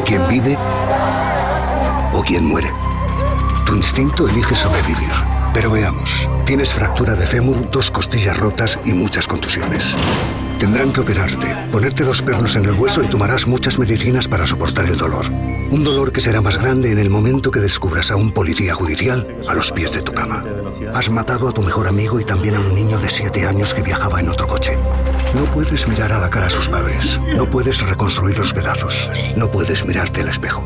S12: ¿Quién vive o quién muere? Tu instinto elige sobrevivir. Pero veamos, tienes fractura de fémur, 2 costillas rotas y muchas contusiones. Tendrán que operarte, ponerte 2 pernos en el hueso y tomarás muchas medicinas para soportar el dolor. Un dolor que será más grande en el momento que descubras a un policía judicial a los pies de tu cama. Has matado a tu mejor amigo y también a un niño de 7 años que viajaba en otro coche. No puedes mirar a la cara a sus padres. No puedes reconstruir los pedazos. No puedes mirarte al espejo.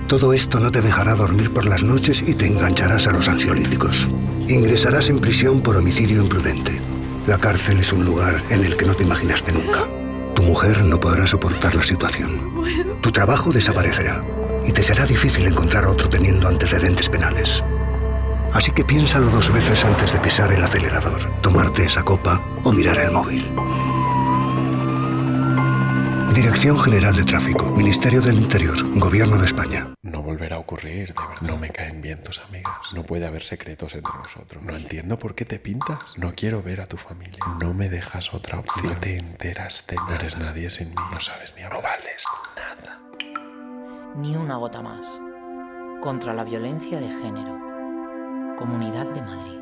S12: Todo esto no te dejará dormir por las noches y te engancharás a los ansiolíticos. Ingresarás en prisión por homicidio imprudente. La cárcel es un lugar en el que no te imaginaste nunca. Tu mujer no podrá soportar la situación. Tu trabajo desaparecerá y te será difícil encontrar otro teniendo antecedentes penales. Así que piénsalo 2 veces antes de pisar el acelerador, tomarte esa copa o mirar el móvil. Dirección General de Tráfico, Ministerio del Interior, Gobierno de España.
S13: No volverá a ocurrir, de verdad. No me caen bien tus amigas. No puede haber secretos entre nosotros. No entiendo por qué te pintas. No quiero ver a tu familia. No me dejas otra opción. No te enteras de nada. No eres nadie sin mí. No sabes ni hablar. No vales nada.
S14: Ni una gota más. Contra la violencia de género. Comunidad de Madrid.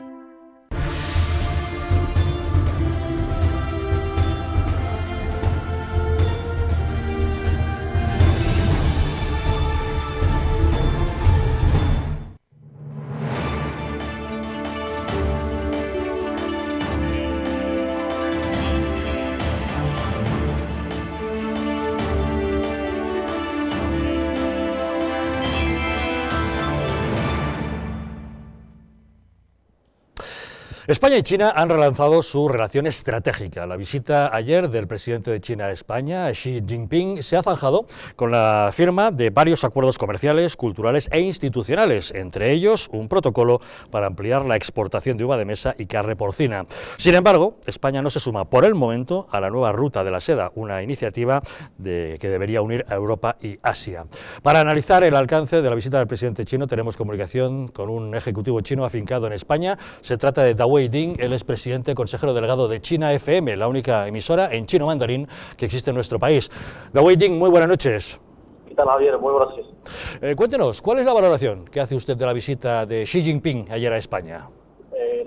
S1: España y China han relanzado su relación estratégica. La visita ayer del presidente de China a España, Xi Jinping, se ha zanjado con la firma de varios acuerdos comerciales, culturales e institucionales, entre ellos un protocolo para ampliar la exportación de uva de mesa y carne porcina. Sin embargo, España no se suma por el momento a la nueva Ruta de la Seda, una iniciativa que debería unir a Europa y Asia. Para analizar el alcance de la visita del presidente chino tenemos comunicación con un ejecutivo chino afincado en España. Se trata de Dawei Ding, él es presidente consejero delegado de China FM, la única emisora en chino mandarín que existe en nuestro país. Dawei Ding, muy buenas noches.
S15: ¿Qué tal, Javier? Muy buenas noches.
S1: Cuéntenos, ¿cuál es la valoración que hace usted de la visita de Xi Jinping ayer a España?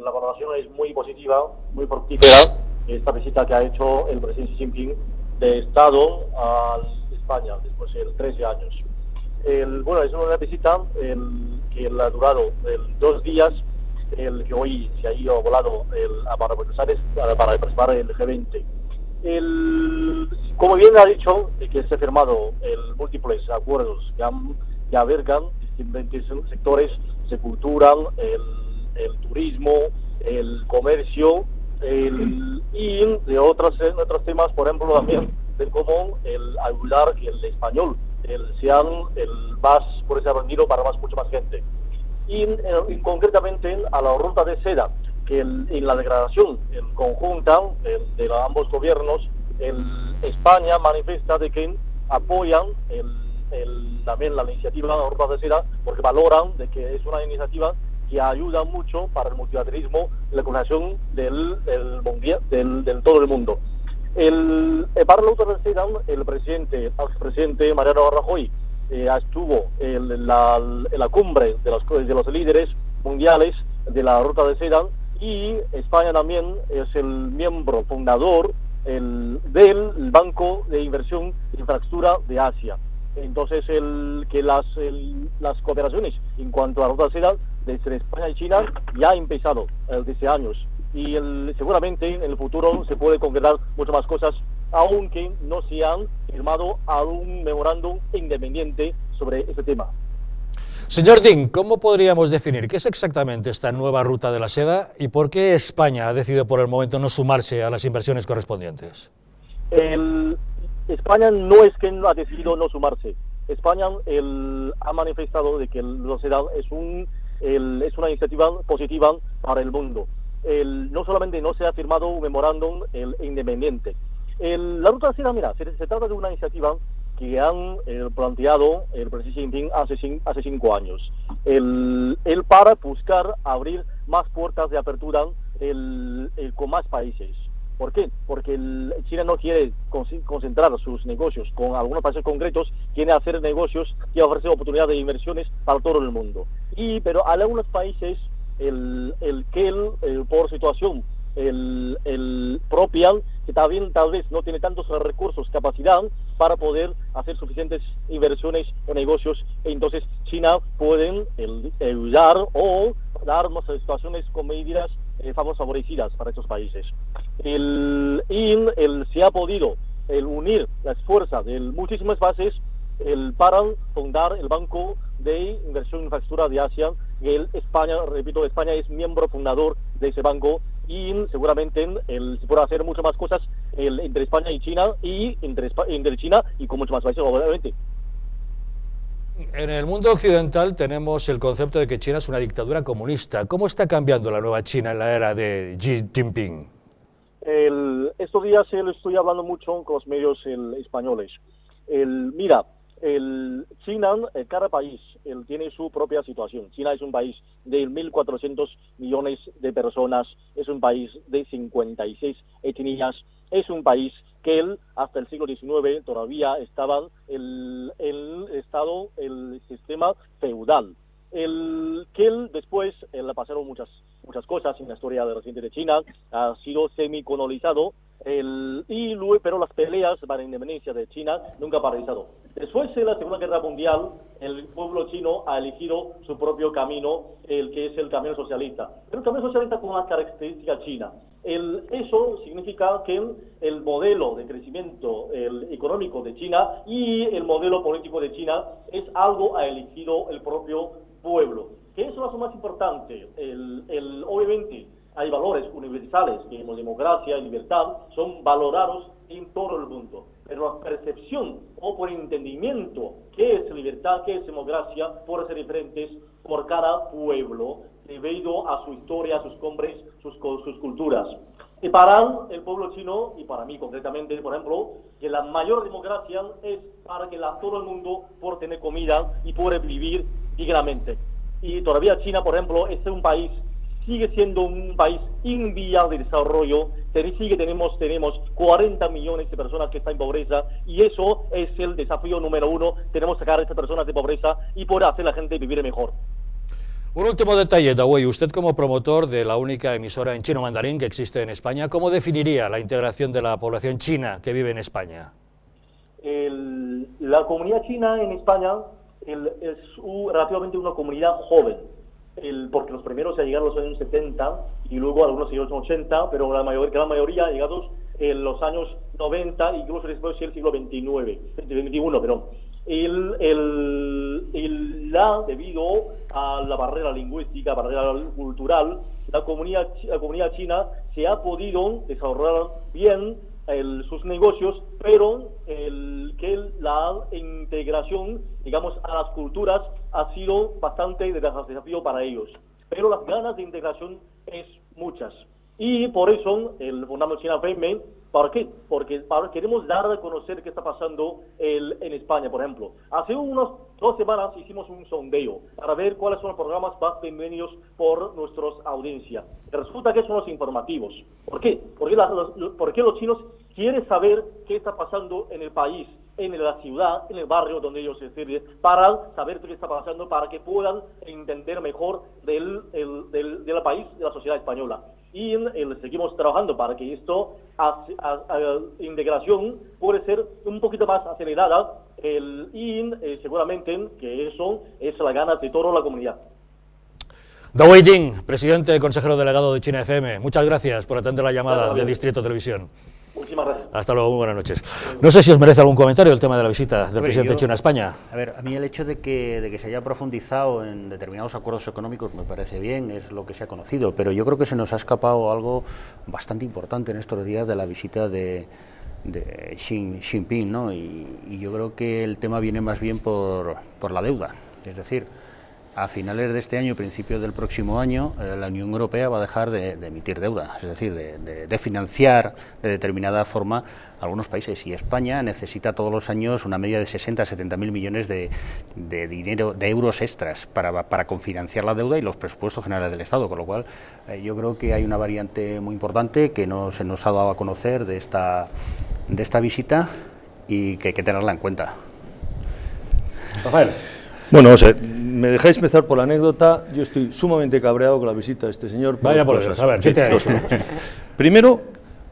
S15: La valoración es muy positiva, muy fructífera, esta visita que ha hecho el presidente Xi Jinping de Estado a España después de 13 años. Bueno, es una visita que ha durado 2 días, que hoy se ha ido volado para Buenos Aires para participar en el G20. Como bien ha dicho, que se han firmado múltiples acuerdos que abarcan distintos sectores, de cultura, el turismo, el comercio y de otros temas, por ejemplo, también de cómo ayudar que el español sea más por ese aprendido para mucha más gente. Y concretamente a la ruta de seda, que en la declaración conjunta de ambos gobiernos, España manifiesta de que apoyan también la iniciativa de la ruta de seda porque valoran de que es una iniciativa que ayuda mucho para el multilateralismo y la coordinación del todo el mundo. Para la ruta de seda, el expresidente Mariano Rajoy estuvo en la cumbre de los líderes mundiales de la ruta de seda, y España también es el miembro fundador del Banco de Inversión e Infraestructura de Asia. Entonces, que las cooperaciones en cuanto a la ruta de seda desde España y China ya ha empezado desde años. y seguramente en el futuro se puede concretar muchas más cosas, aunque no se han firmado algún memorándum independiente sobre este tema.
S1: Señor Ding, ¿cómo podríamos definir qué es exactamente esta nueva ruta de la seda y por qué España ha decidido por el momento no sumarse a las inversiones correspondientes?
S15: España no es que ha decidido no sumarse. España ha manifestado de que la seda es una iniciativa positiva para el mundo. No solamente no se ha firmado un memorándum independiente. La ruta de la seda, mira, se trata de una iniciativa que han planteado el presidente Jinping hace 5 años. Para buscar abrir más puertas de apertura con más países. ¿Por qué? Porque China no quiere concentrar sus negocios con algunos países concretos, quiere hacer negocios y ofrecer oportunidades de inversiones para todo el mundo. Pero hay algunos países por situación propia, que también tal vez no tiene tantos recursos, capacidad para poder hacer suficientes inversiones o negocios, entonces China puede ayudar o dar unas situaciones con medidas favorecidas para estos países. Se ha podido unir las fuerzas de muchísimas bases para fundar el Banco de Inversión e Infraestructura de Asia. España es miembro fundador de ese banco y seguramente se puede hacer muchas más cosas entre España y China y entre China y con muchos más países, obviamente.
S1: En el mundo occidental tenemos el concepto de que China es una dictadura comunista. ¿Cómo está cambiando la nueva China en la era de Xi Jinping?
S15: Estos días estoy hablando mucho con los medios españoles. Mira, China, cada país tiene su propia situación. China es un país de 1.400 millones de personas, es un país de 56 etnias, es un país que hasta el siglo XIX todavía estaba el sistema feudal. Que después pasaron muchas cosas en la historia reciente de China, ha sido semicolonizado, pero las peleas para la independencia de China nunca han paralizado. Después de la Segunda Guerra Mundial, el pueblo chino ha elegido su propio camino, que es el camino socialista. Pero el camino socialista con una característica china. Eso significa que el modelo de crecimiento económico de China y el modelo político de China es algo ha elegido el propio pueblo. Que eso es lo más importante. Obviamente hay valores universales, como democracia y libertad, son valorados en todo el mundo. Pero la percepción o por entendimiento qué es libertad, qué es democracia, puede ser diferentes por cada pueblo, debido a su historia, a sus costumbres, sus culturas. Y para el pueblo chino, y para mí concretamente, por ejemplo, que la mayor democracia es para que todo el mundo pueda tener comida y pueda vivir dignamente. Y todavía China, por ejemplo, sigue siendo un país en vía de desarrollo, tenemos 40 millones de personas que están en pobreza, y eso es el desafío número 1, tenemos que sacar a estas personas de pobreza y poder hacer a la gente vivir mejor.
S1: Un último detalle, Dao Wei. Usted como promotor de la única emisora en chino mandarín que existe en España, ¿cómo definiría la integración de la población china que vive en España?
S15: La comunidad china en España es relativamente una comunidad joven, porque los primeros llegaron en los años 70 y luego algunos llegaron en los 80, pero la mayoría llegados en los años 90, incluso después del siglo XXI, perdón. Debido a la barrera lingüística, barrera cultural, la comunidad china se ha podido desarrollar bien sus negocios, pero que la integración, digamos, a las culturas ha sido bastante desafío para ellos. Pero las ganas de integración es muchas. Y por eso fundamos China Firme. ¿Por qué? Porque queremos dar a conocer qué está pasando en España, por ejemplo. Hace unas 2 semanas hicimos un sondeo para ver cuáles son los programas más bienvenidos por nuestra audiencia. Resulta que son los informativos. ¿Por qué? Porque los chinos quieren saber qué está pasando en el país, en la ciudad, en el barrio donde ellos se sirven, para saber qué está pasando, para que puedan entender mejor del país, de la sociedad española. Y seguimos trabajando para que esto, integración, puede ser un poquito más acelerada, seguramente que eso es la ganas de toda la comunidad.
S1: Dou Weijing, presidente consejero delegado de China FM, muchas gracias por atender la llamada de Distrito Televisión.
S15: Muchísimas gracias.
S1: Hasta luego, muy buenas noches. No sé si os merece algún comentario el tema de la visita del presidente chino a España.
S3: A ver, a mí el hecho de que se haya profundizado en determinados acuerdos económicos me parece bien, es lo que se ha conocido, pero yo creo que se nos ha escapado algo bastante importante en estos días de la visita de Xi Jinping, ¿no? Y yo creo que el tema viene más bien por la deuda, es decir, a finales de este año y principios del próximo año, la Unión Europea va a dejar de emitir deuda, es decir, de financiar de determinada forma algunos países, y España necesita todos los años una media de 60 a 70 mil millones de euros extras para confinanciar la deuda y los presupuestos generales del Estado, con lo cual yo creo que hay una variante muy importante que no se nos ha dado a conocer de esta visita y que hay que tenerla en cuenta.
S1: Rafael.
S4: Bueno, o sea, me dejáis empezar por la anécdota. Yo estoy sumamente cabreado con la visita de este señor.
S1: Vaya por eso, a ver, ¿qué te ha dicho?
S4: Primero,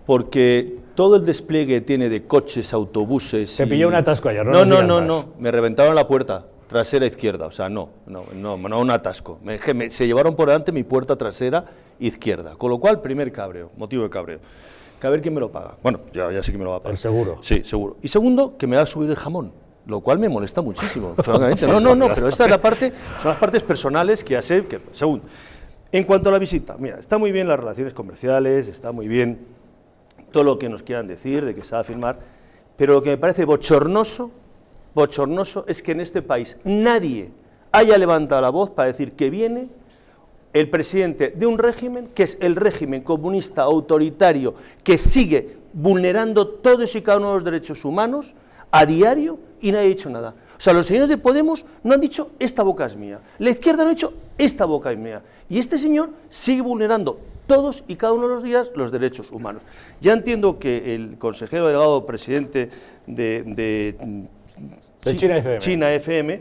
S4: porque todo el despliegue tiene de coches, autobuses...
S1: Te pilló un atasco ayer, ¿no?
S4: No, me reventaron la puerta trasera izquierda, o sea, no un atasco. Se llevaron por delante mi puerta trasera izquierda, con lo cual, primer cabreo, motivo de cabreo. Que a ver quién me lo paga. Bueno, ya sé que me lo va a pagar.
S1: ¿El seguro?
S4: Sí, seguro. Y segundo, que me va a subir el jamón, lo cual me molesta muchísimo, francamente. No, pero esta es la parte, son las partes personales que ya sé que... Segundo, en cuanto a la visita, mira, está muy bien las relaciones comerciales, está muy bien todo lo que nos quieran decir, de que se va a firmar, pero lo que me parece bochornoso es que en este país nadie haya levantado la voz para decir que viene el presidente de un régimen que es el régimen comunista autoritario que sigue vulnerando todos y cada uno de los derechos humanos a diario, y nadie ha dicho nada. O sea, los señores de Podemos no han dicho esta boca es mía, la izquierda no ha dicho esta boca es mía, y este señor sigue vulnerando todos y cada uno de los días los derechos humanos. Ya entiendo que el consejero delegado presidente de China FM,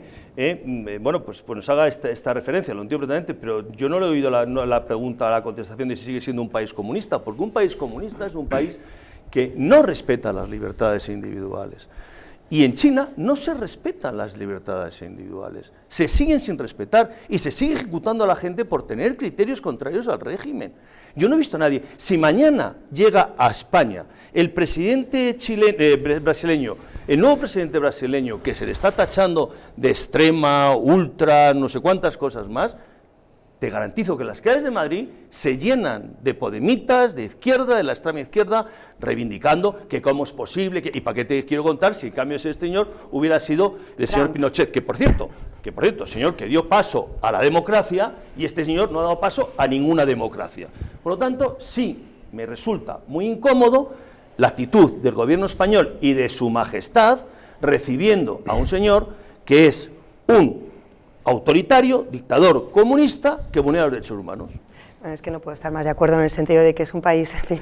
S4: bueno, pues nos haga esta referencia, lo entiendo perfectamente, pero yo no le he oído la pregunta, la contestación de si sigue siendo un país comunista, porque un país comunista es un país que no respeta las libertades individuales. Y en China no se respetan las libertades individuales, se siguen sin respetar y se sigue ejecutando a la gente por tener criterios contrarios al régimen. Yo no he visto a nadie. Si mañana llega a España el presidente brasileño, el nuevo presidente brasileño, que se le está tachando de extrema, ultra, no sé cuántas cosas más, te garantizo que las calles de Madrid se llenan de podemitas, de izquierda, de la extrema izquierda, reivindicando que cómo es posible, y para qué te quiero contar si en cambio ese señor hubiera sido el señor Pinochet, que por cierto, señor que dio paso a la democracia, y este señor no ha dado paso a ninguna democracia. Por lo tanto, sí, me resulta muy incómodo la actitud del gobierno español y de su majestad recibiendo a un señor que es un autoritario, dictador comunista que vulnera los derechos humanos.
S5: Bueno, es que no puedo estar más de acuerdo en el sentido de que es un país, en fin,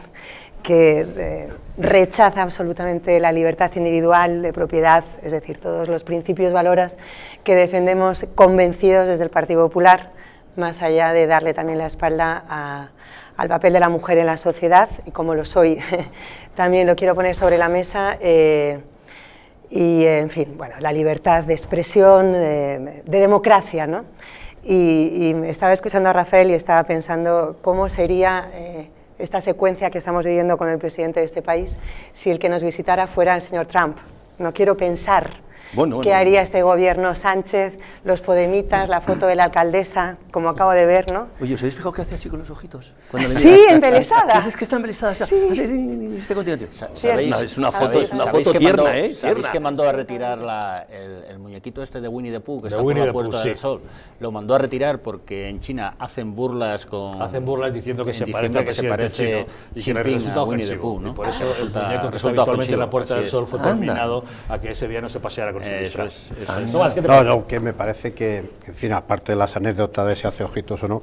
S5: que rechaza absolutamente la libertad individual de propiedad, es decir, todos los principios, valores que defendemos convencidos desde el Partido Popular, más allá de darle también la espalda al papel de la mujer en la sociedad, y como lo soy, también lo quiero poner sobre la mesa. Y, en fin, bueno, la libertad de expresión, de democracia, ¿no? Y estaba escuchando a Rafael y estaba pensando cómo sería esta secuencia que estamos viviendo con el presidente de este país si el que nos visitara fuera el señor Trump. No quiero pensar qué haría este gobierno Sánchez, los podemitas, la foto de la alcaldesa, como acabo de ver, ¿no?
S4: Oye, ¿os habéis fijado qué hace así con los ojitos?
S5: Sí, embelesada.
S4: Es que está embelesada.
S5: Sí.
S4: Este continente.
S3: Es
S4: una foto tierna, ¿eh?
S3: ¿Sabéis que mandó a retirar el muñequito este de Winnie the Pooh, que está por la Puerta del Sol? Lo mandó a retirar porque en China hacen burlas
S1: diciendo que se parece al presidente chino y que le resulta ofensivo. Y por eso el muñeco que está habitualmente en la Puerta del Sol fue terminado a que ese día no se paseara con su disfraz.
S8: No, que me parece que, en fin, aparte de las anécdotas de si hace ojitos o no,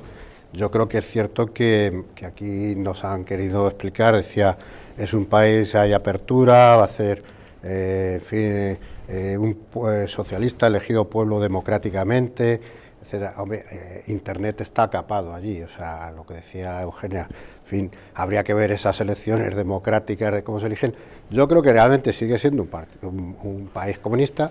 S8: yo creo que es cierto que aquí nos han querido explicar, decía, es un país, hay apertura, va a ser, en fin, un socialista elegido pueblo democráticamente, etcétera. Hombre, Internet está capado allí, o sea, lo que decía Eugenia, en fin, habría que ver esas elecciones democráticas de cómo se eligen. Yo creo que realmente sigue siendo un país comunista,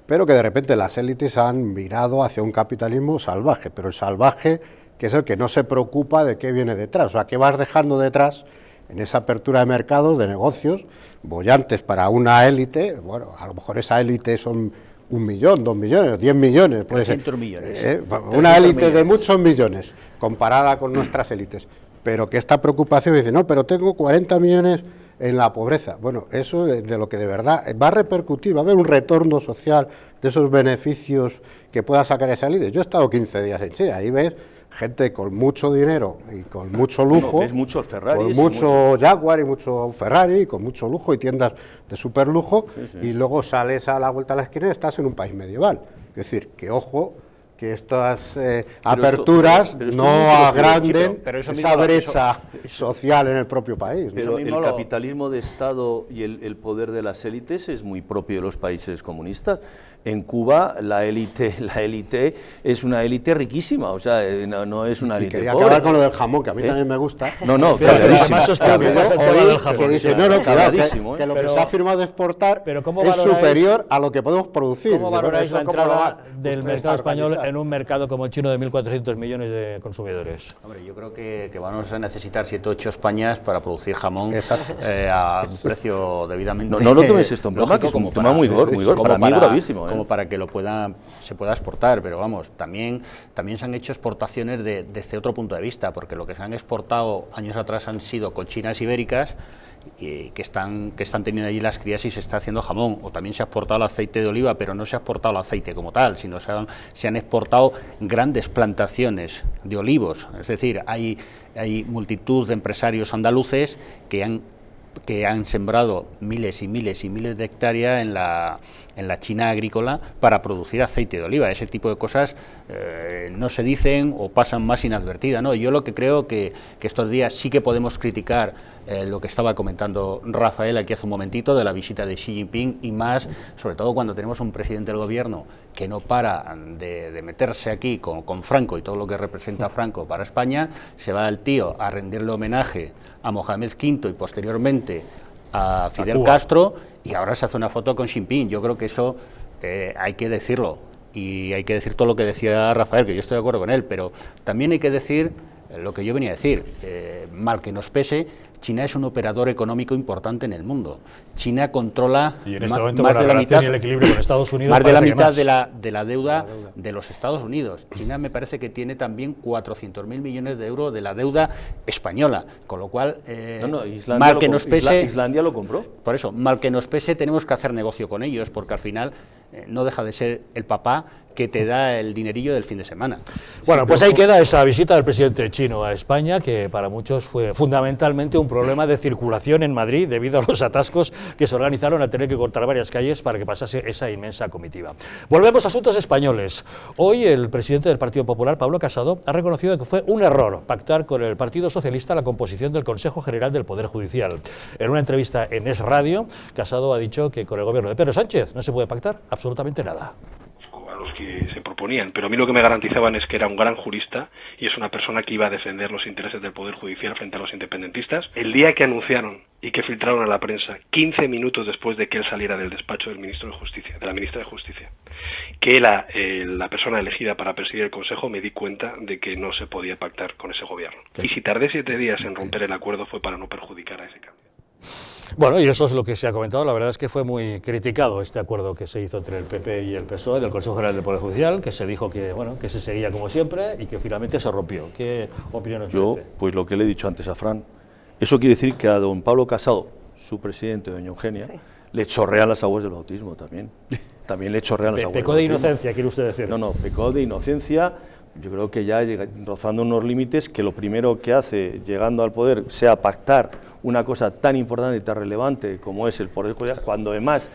S8: pero que de repente las élites han virado hacia un capitalismo salvaje, pero el salvaje que es el que no se preocupa de qué viene detrás, o sea, qué vas dejando detrás en esa apertura de mercados, de negocios, bollantes para una élite. Bueno, a lo mejor esa élite son 1 millón, 2 millones, 10 millones, puede ser.
S3: 300 millones.
S8: Una élite de muchos millones, comparada con nuestras élites, pero que esta preocupación dice, no, pero tengo 40 millones en la pobreza. Bueno, eso es de lo que de verdad va a repercutir, va a haber un retorno social de esos beneficios que pueda sacar esa élite. Yo he estado 15 días en China, ahí ves gente con mucho dinero y con mucho lujo,
S4: ves muchos Ferraris,
S8: con mucho Jaguar y mucho Ferrari, y con mucho lujo y tiendas de super lujo, y luego sales a la vuelta de la esquina y estás en un país medieval. Es decir, que ojo, que estas aperturas no agranden esa brecha social en el propio país.
S16: Pero el capitalismo de Estado y el poder de las élites es muy propio de los países comunistas. En Cuba la élite es una élite riquísima, o sea, no es una élite
S8: quería
S16: pobre.
S8: acabar con lo del jamón, que a mí también me gusta.
S16: No, cabreadísimo.
S8: Que dice, no, que lo que se ha firmado de exportar es superior a lo que podemos producir.
S1: ¿Cómo valoráis la entrada del mercado español en un mercado como el chino de 1.400 millones de consumidores?
S3: Hombre, yo creo que vamos a necesitar 7 o 8 Españas para producir jamón a un precio debidamente...
S16: No lo tomes esto en broma, que es un tema muy gordo, para mí gravísimo.
S3: Como para que se pueda exportar, pero vamos, también se han hecho exportaciones desde otro punto de vista, porque lo que se han exportado años atrás han sido cochinas ibéricas, y que están teniendo allí las crías y se está haciendo jamón, o también se ha exportado el aceite de oliva, pero no se ha exportado el aceite como tal, sino se han exportado grandes plantaciones de olivos, es decir, hay multitud de empresarios andaluces que han sembrado miles y miles y miles de hectáreas en la China agrícola para producir aceite de oliva. Ese tipo de cosas no se dicen o pasan más inadvertidas, ¿no? Yo lo que creo que estos días sí que podemos criticar lo que estaba comentando Rafael aquí hace un momentito de la visita de Xi Jinping, y más, sobre todo cuando tenemos un presidente del gobierno que no para de meterse aquí con Franco y todo lo que representa Franco para España. Se va el tío a rendirle homenaje a Mohamed V y posteriormente a Fidel Castro, y ahora se hace una foto con Xi Jinping. Yo creo que eso hay que decirlo, y hay que decir todo lo que decía Rafael, que yo estoy de acuerdo con él, pero también hay que decir lo que yo venía a decir, mal que nos pese, China es un operador económico importante en el mundo. China controla
S1: y en este momento más de la mitad y el equilibrio con Estados Unidos,
S3: más de la mitad de la deuda de los Estados Unidos. China me parece que tiene también 400.000 millones de euros de la deuda española, con lo cual mal que nos pese,
S16: Islandia lo compró.
S3: Por eso, mal que nos pese, tenemos que hacer negocio con ellos, porque al final no deja de ser el papá que te da el dinerillo del fin de semana.
S1: Bueno, pues ahí queda esa visita del presidente chino a España, que para muchos fue fundamentalmente un problema de circulación en Madrid debido a los atascos que se organizaron al tener que cortar varias calles para que pasase esa inmensa comitiva. Volvemos a asuntos españoles. Hoy el presidente del Partido Popular, Pablo Casado, ha reconocido que fue un error pactar con el Partido Socialista la composición del Consejo General del Poder Judicial. En una entrevista en Es Radio, Casado ha dicho que con el gobierno de Pedro Sánchez no se puede pactar absolutamente nada.
S17: Los que se proponían, pero a mí lo que me garantizaban es que era un gran jurista y es una persona que iba a defender los intereses del Poder Judicial frente a los independentistas. El día que anunciaron y que filtraron a la prensa, 15 minutos después de que él saliera del despacho del ministro de Justicia, de la ministra de Justicia, que era la persona elegida para presidir el Consejo, me di cuenta de que no se podía pactar con ese gobierno. Y si tardé 7 días en romper el acuerdo fue para no perjudicar a ese cambio.
S1: Bueno, y eso es lo que se ha comentado. La verdad es que fue muy criticado este acuerdo que se hizo entre el PP y el PSOE del Consejo General del Poder Judicial, que se dijo que, bueno, que se seguía como siempre y que finalmente se rompió. ¿Qué opinión os merece?
S16: Pues lo que le he dicho antes a Fran, eso quiere decir que a don Pablo Casado, su presidente, doña Eugenia, le chorrean las aguas del bautismo también. También le chorrean las aguas del bautismo.
S1: ¿Pecó de inocencia, quiere usted decir?
S16: No, pecó de inocencia. Yo creo que ya rozando unos límites, que lo primero que hace llegando al poder sea pactar una cosa tan importante y tan relevante como es el Poder Judicial, cuando además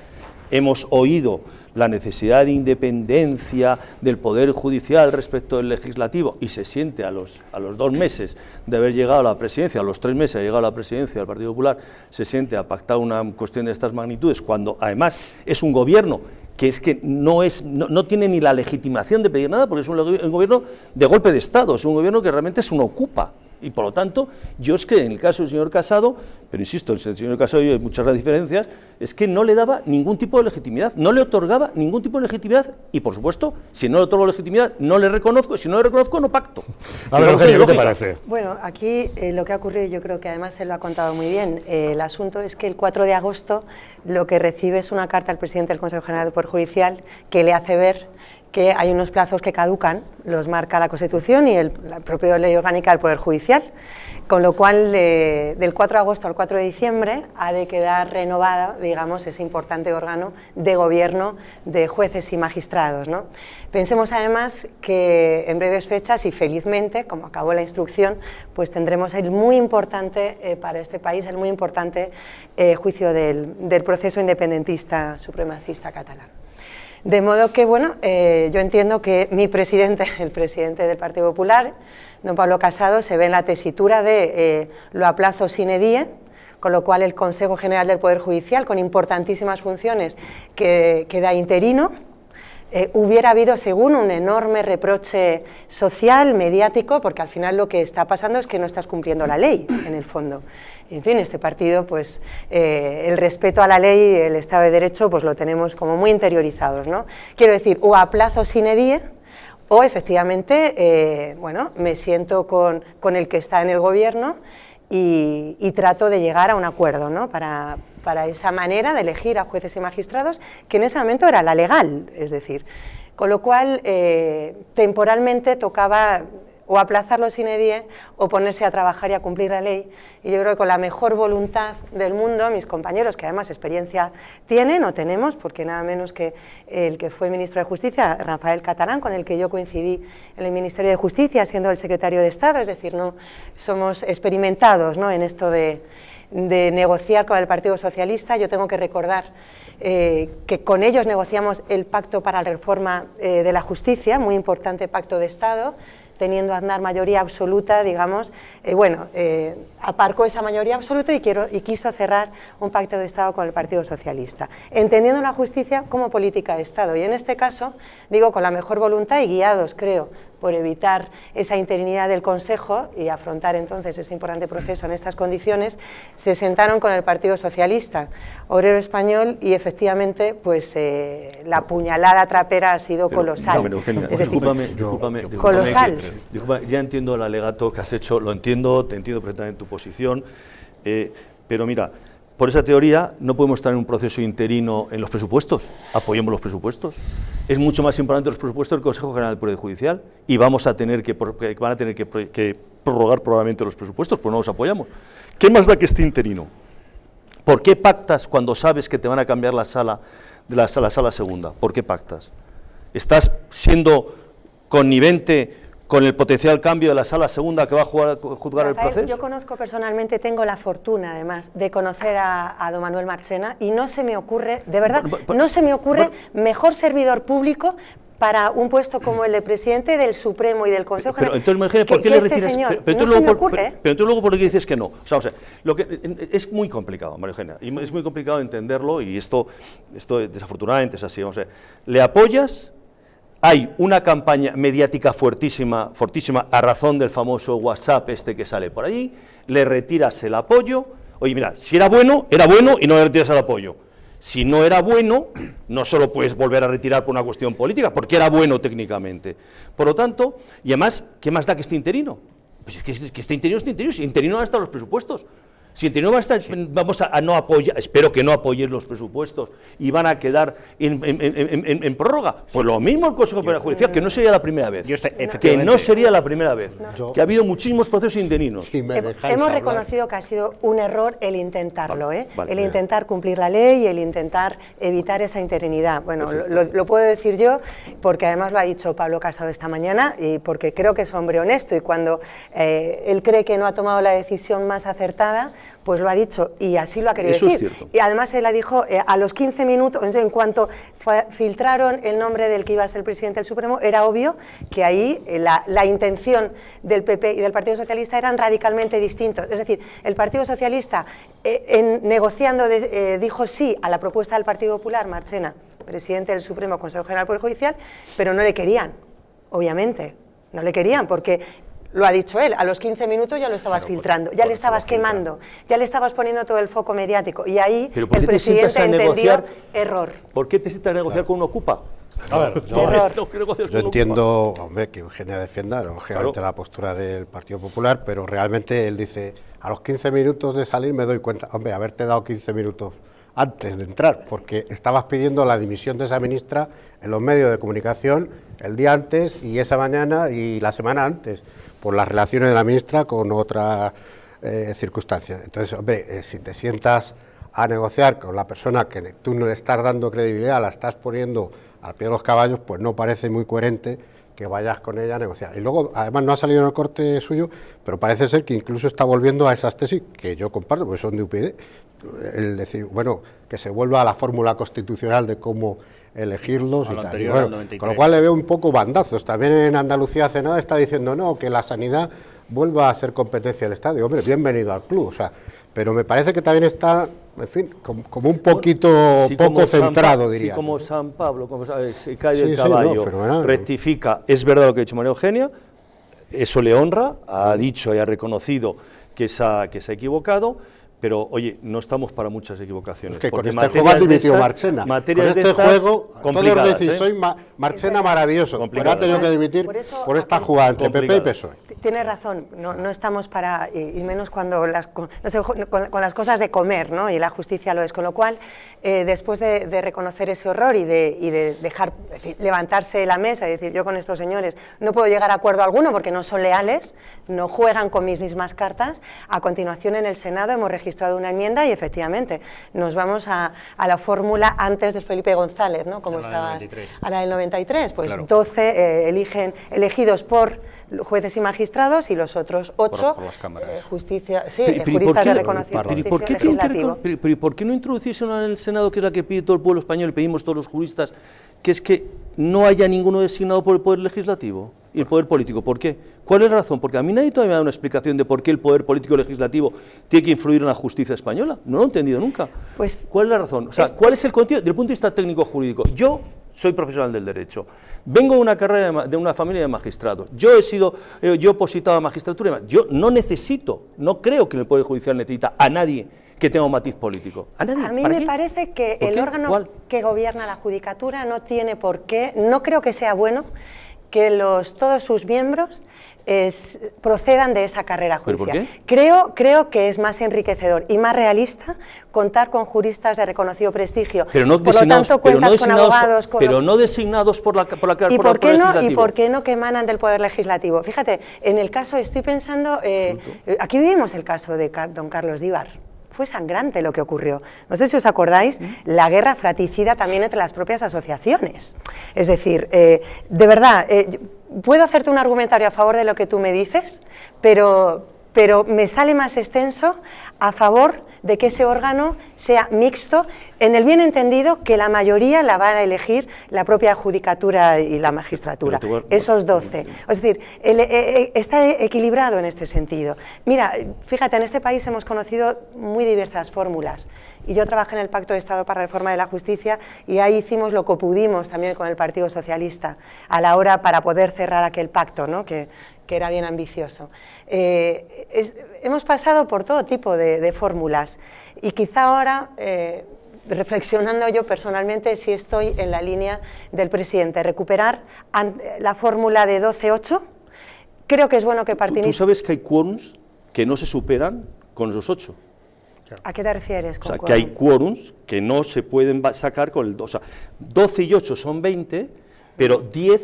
S16: hemos oído la necesidad de independencia del Poder Judicial respecto del Legislativo, y se siente a los 2 meses de haber llegado a la presidencia, a los 3 meses de haber llegado a la presidencia del Partido Popular, se siente a pactar una cuestión de estas magnitudes, cuando además es un gobierno que es que no tiene ni la legitimación de pedir nada, porque es un gobierno de golpe de Estado, es un gobierno que realmente es un ocupa. Y por lo tanto, yo es que en el caso del señor Casado, pero insisto, en el señor Casado hay muchas diferencias, es que no le daba ningún tipo de legitimidad, no le otorgaba ningún tipo de legitimidad y, por supuesto, si no le otorgo legitimidad, no le reconozco, y si no le reconozco, no pacto.
S1: A ver, Eugenia, ¿qué te parece?
S5: Bueno, aquí lo que ha ocurrido, yo creo que además él lo ha contado muy bien, el asunto es que el 4 de agosto lo que recibe es una carta al presidente del Consejo General del Poder Judicial que le hace ver que hay unos plazos que caducan, los marca la Constitución y la propia Ley Orgánica del Poder Judicial, con lo cual del 4 de agosto al 4 de diciembre ha de quedar renovada, digamos, ese importante órgano de gobierno de jueces y magistrados, ¿no? Pensemos además que en breves fechas y felizmente, como acabó la instrucción, pues tendremos el muy importante para este país, el muy importante juicio del proceso independentista supremacista catalán. De modo que, bueno, yo entiendo que mi presidente, el presidente del Partido Popular, don Pablo Casado, se ve en la tesitura de lo aplazo sine die, con lo cual el Consejo General del Poder Judicial, con importantísimas funciones, queda interino. Hubiera habido, según, un enorme reproche social, mediático, porque al final lo que está pasando es que no estás cumpliendo la ley, en el fondo. En fin, este partido, pues, el respeto a la ley y el Estado de Derecho, pues lo tenemos como muy interiorizados, ¿no? Quiero decir, o aplazo sine die, o efectivamente, bueno, me siento con el que está en el gobierno y trato de llegar a un acuerdo, ¿no? Para esa manera de elegir a jueces y magistrados, que en ese momento era la legal, es decir, con lo cual temporalmente tocaba o aplazarlo sine die o ponerse a trabajar y a cumplir la ley, y yo creo que con la mejor voluntad del mundo, mis compañeros, que además experiencia tienen o tenemos, porque nada menos que el que fue ministro de Justicia, Rafael Catalán, con el que yo coincidí en el Ministerio de Justicia siendo el secretario de Estado, es decir, no somos experimentados, ¿no?, en esto de negociar con el Partido Socialista. Yo tengo que recordar que con ellos negociamos el Pacto para la Reforma de la Justicia, muy importante pacto de Estado, teniendo Aznar mayoría absoluta, digamos, aparcó esa mayoría absoluta y quiso cerrar un pacto de Estado con el Partido Socialista, entendiendo la justicia como política de Estado. Y en este caso, digo, con la mejor voluntad y guiados, creo, por evitar esa interinidad del Consejo y afrontar entonces ese importante proceso en estas condiciones, se sentaron con el Partido Socialista Obrero Español y efectivamente pues la puñalada trapera ha sido colosal.
S16: No, Eugenia, discúlpame,
S5: colosal.
S16: Discúlpame, ya entiendo el alegato que has hecho, lo entiendo, te entiendo perfectamente tu posición, pero mira, por esa teoría no podemos estar en un proceso interino en los presupuestos, apoyemos los presupuestos. Es mucho más importante los presupuestos del Consejo General del Poder Judicial y van a tener que prorrogar probablemente los presupuestos, pues no los apoyamos. ¿Qué más da que esté interino? ¿Por qué pactas cuando sabes que te van a cambiar la sala de la sala segunda? ¿Por qué pactas? ¿Estás siendo connivente con el potencial cambio de la sala segunda que va a juzgar el proceso?
S5: Yo conozco personalmente, tengo la fortuna además de conocer a don Manuel Marchena y no se me ocurre, de verdad, no se me ocurre mejor servidor público para un puesto como el de presidente del Supremo y del Consejo General.
S16: Pero entonces, ¿por qué le retiras? Pero entonces luego, ¿por qué dices que no? O sea, lo que es muy complicado, María Eugenia, y es muy complicado entenderlo, y esto desafortunadamente es así. O sea, le apoyas. Hay una campaña mediática fuertísima a razón del famoso WhatsApp que sale por allí, le retiras el apoyo. Oye, mira, si era bueno y no le retiras el apoyo. Si no era bueno, no solo puedes volver a retirar por una cuestión política, porque era bueno técnicamente. Por lo tanto, y además, ¿qué más da que esté interino? Pues es que esté interino, si interino van a estar los presupuestos. Si interino va a estar, vamos a no apoyar, espero que no apoyes los presupuestos y van a quedar en prórroga. Pues lo mismo el Consejo General Judicial, que no sería la primera vez. Que no sería la primera vez. Que ha habido muchísimos procesos interinos.
S5: Hemos reconocido que ha sido un error el intentarlo, el intentar cumplir la ley y el intentar evitar esa interinidad. Bueno, lo puedo decir yo, porque además lo ha dicho Pablo Casado esta mañana y porque creo que es hombre honesto y cuando él cree que no ha tomado la decisión más acertada, pues lo ha dicho y así lo ha querido decir. Y además él la dijo a los 15 minutos, en cuanto filtraron el nombre del que iba a ser el presidente del Supremo, era obvio que ahí la intención del PP y del Partido Socialista eran radicalmente distintos. Es decir, el Partido Socialista negociando dijo sí a la propuesta del Partido Popular, Marchena, presidente del Supremo Consejo General del Poder Judicial, pero no le querían, obviamente, no le querían porque lo ha dicho él, a los 15 minutos ya lo estabas filtrando, ya le estabas quemando, ya le estabas poniendo todo el foco mediático, y ahí el presidente entendió error.
S4: ¿Por qué te sientas a negociar con un Ocupa?
S8: A ver, yo entiendo, hombre, que Eugenia defienda lógicamente la postura del Partido Popular, pero realmente él dice, a los 15 minutos de salir me doy cuenta, hombre, haberte dado 15 minutos antes de entrar, porque estabas pidiendo la dimisión de esa ministra en los medios de comunicación el día antes y esa mañana y la semana antes, por las relaciones de la ministra con otras circunstancias. Entonces, hombre, si te sientas a negociar con la persona que tú no le estás dando credibilidad, la estás poniendo al pie de los caballos, pues no parece muy coherente que vayas con ella a negociar. Y luego, además, no ha salido en el corte suyo, pero parece ser que incluso está volviendo a esas tesis que yo comparto, porque son de UPyD, el decir, bueno, que se vuelva a la fórmula constitucional de cómo elegirlos y tal. Y bueno, con lo cual le veo un poco bandazos. También en Andalucía hace nada está diciendo, no, que la sanidad vuelva a ser competencia del Estado. Hombre, bienvenido al club, o sea, pero me parece que también está, en fin, como un poquito poco centrado, diría.
S4: Sí, como San Pablo, como se cae del caballo, rectifica, es verdad lo que ha dicho María Eugenia, eso le honra, ha dicho y ha reconocido que se ha equivocado, pero oye, no estamos para muchas equivocaciones.
S8: Es que con este juego ha dimitido Marchena. Con este juego, todos decís, soy Marchena maravilloso, pero ha tenido que dimitir por esta jugada entre PP y PSOE.
S5: Tiene razón, no estamos para, y menos cuando con las cosas de comer, ¿no? Y la justicia lo es, con lo cual, después de reconocer ese horror y de dejar, es decir, levantarse de la mesa y decir, yo con estos señores no puedo llegar a acuerdo alguno porque no son leales, no juegan con mis mismas cartas, a continuación en el Senado hemos registrado una enmienda y efectivamente nos vamos a la fórmula antes de Felipe González, ¿no? Como estabas, a la del 93, pues claro. 12 elegidos por jueces y magistrados y los otros 8 juristas de reconocimiento legislativo.
S4: Pero ¿por qué no introducirse una en el Senado, que es la que pide todo el pueblo español y pedimos todos los juristas, que es que no haya ninguno designado por el Poder Legislativo y el Poder Político? ¿Por qué? ¿Cuál es la razón? Porque a mí nadie todavía me ha dado una explicación de por qué el Poder Político y Legislativo tiene que influir en la justicia española. No lo he entendido nunca. Pues, ¿cuál es la razón? O sea, ¿cuál es el contenido desde el punto de vista técnico-jurídico? Yo soy profesional del derecho, vengo de una carrera de una familia de magistrados, yo he opositado a magistratura, yo no creo que el Poder Judicial necesita a nadie que tenga un matiz político. ¿A nadie?
S5: A mí me parece que el órgano que gobierna la judicatura no tiene por qué, no creo que sea bueno que todos sus miembros procedan de esa carrera judicial. Creo que es más enriquecedor y más realista contar con juristas de reconocido prestigio.
S4: Pero no por lo tanto cuentas con abogados, pero no designados por la
S5: ¿Y por qué no? ¿Y por qué no que emanan del Poder Legislativo? Fíjate, en el caso, estoy pensando, aquí vivimos el caso de don Carlos Díbar. Fue sangrante lo que ocurrió. No sé si os acordáis, la guerra fratricida también entre las propias asociaciones. Es decir, de verdad, puedo hacerte un argumentario a favor de lo que tú me dices, pero me sale más extenso a favor de que ese órgano sea mixto, en el bien entendido que la mayoría la van a elegir la propia judicatura y la magistratura, esos 12. Es decir, está equilibrado en este sentido. Mira, fíjate, en este país hemos conocido muy diversas fórmulas, y yo trabajé en el Pacto de Estado para la Reforma de la Justicia, y ahí hicimos lo que pudimos también con el Partido Socialista, a la hora para poder cerrar aquel pacto, ¿no? que era bien ambicioso. Hemos pasado por todo tipo de fórmulas, y quizá ahora, reflexionando yo personalmente, sí estoy en la línea del presidente, recuperar la fórmula de 12-8, creo que es bueno que participen.
S4: ¿Tú sabes que hay quórums que no se superan con los 8?
S5: ¿A qué te refieres con
S4: que hay quórums que no se pueden sacar con el 2. O sea, 12 y 8 son 20, pero 10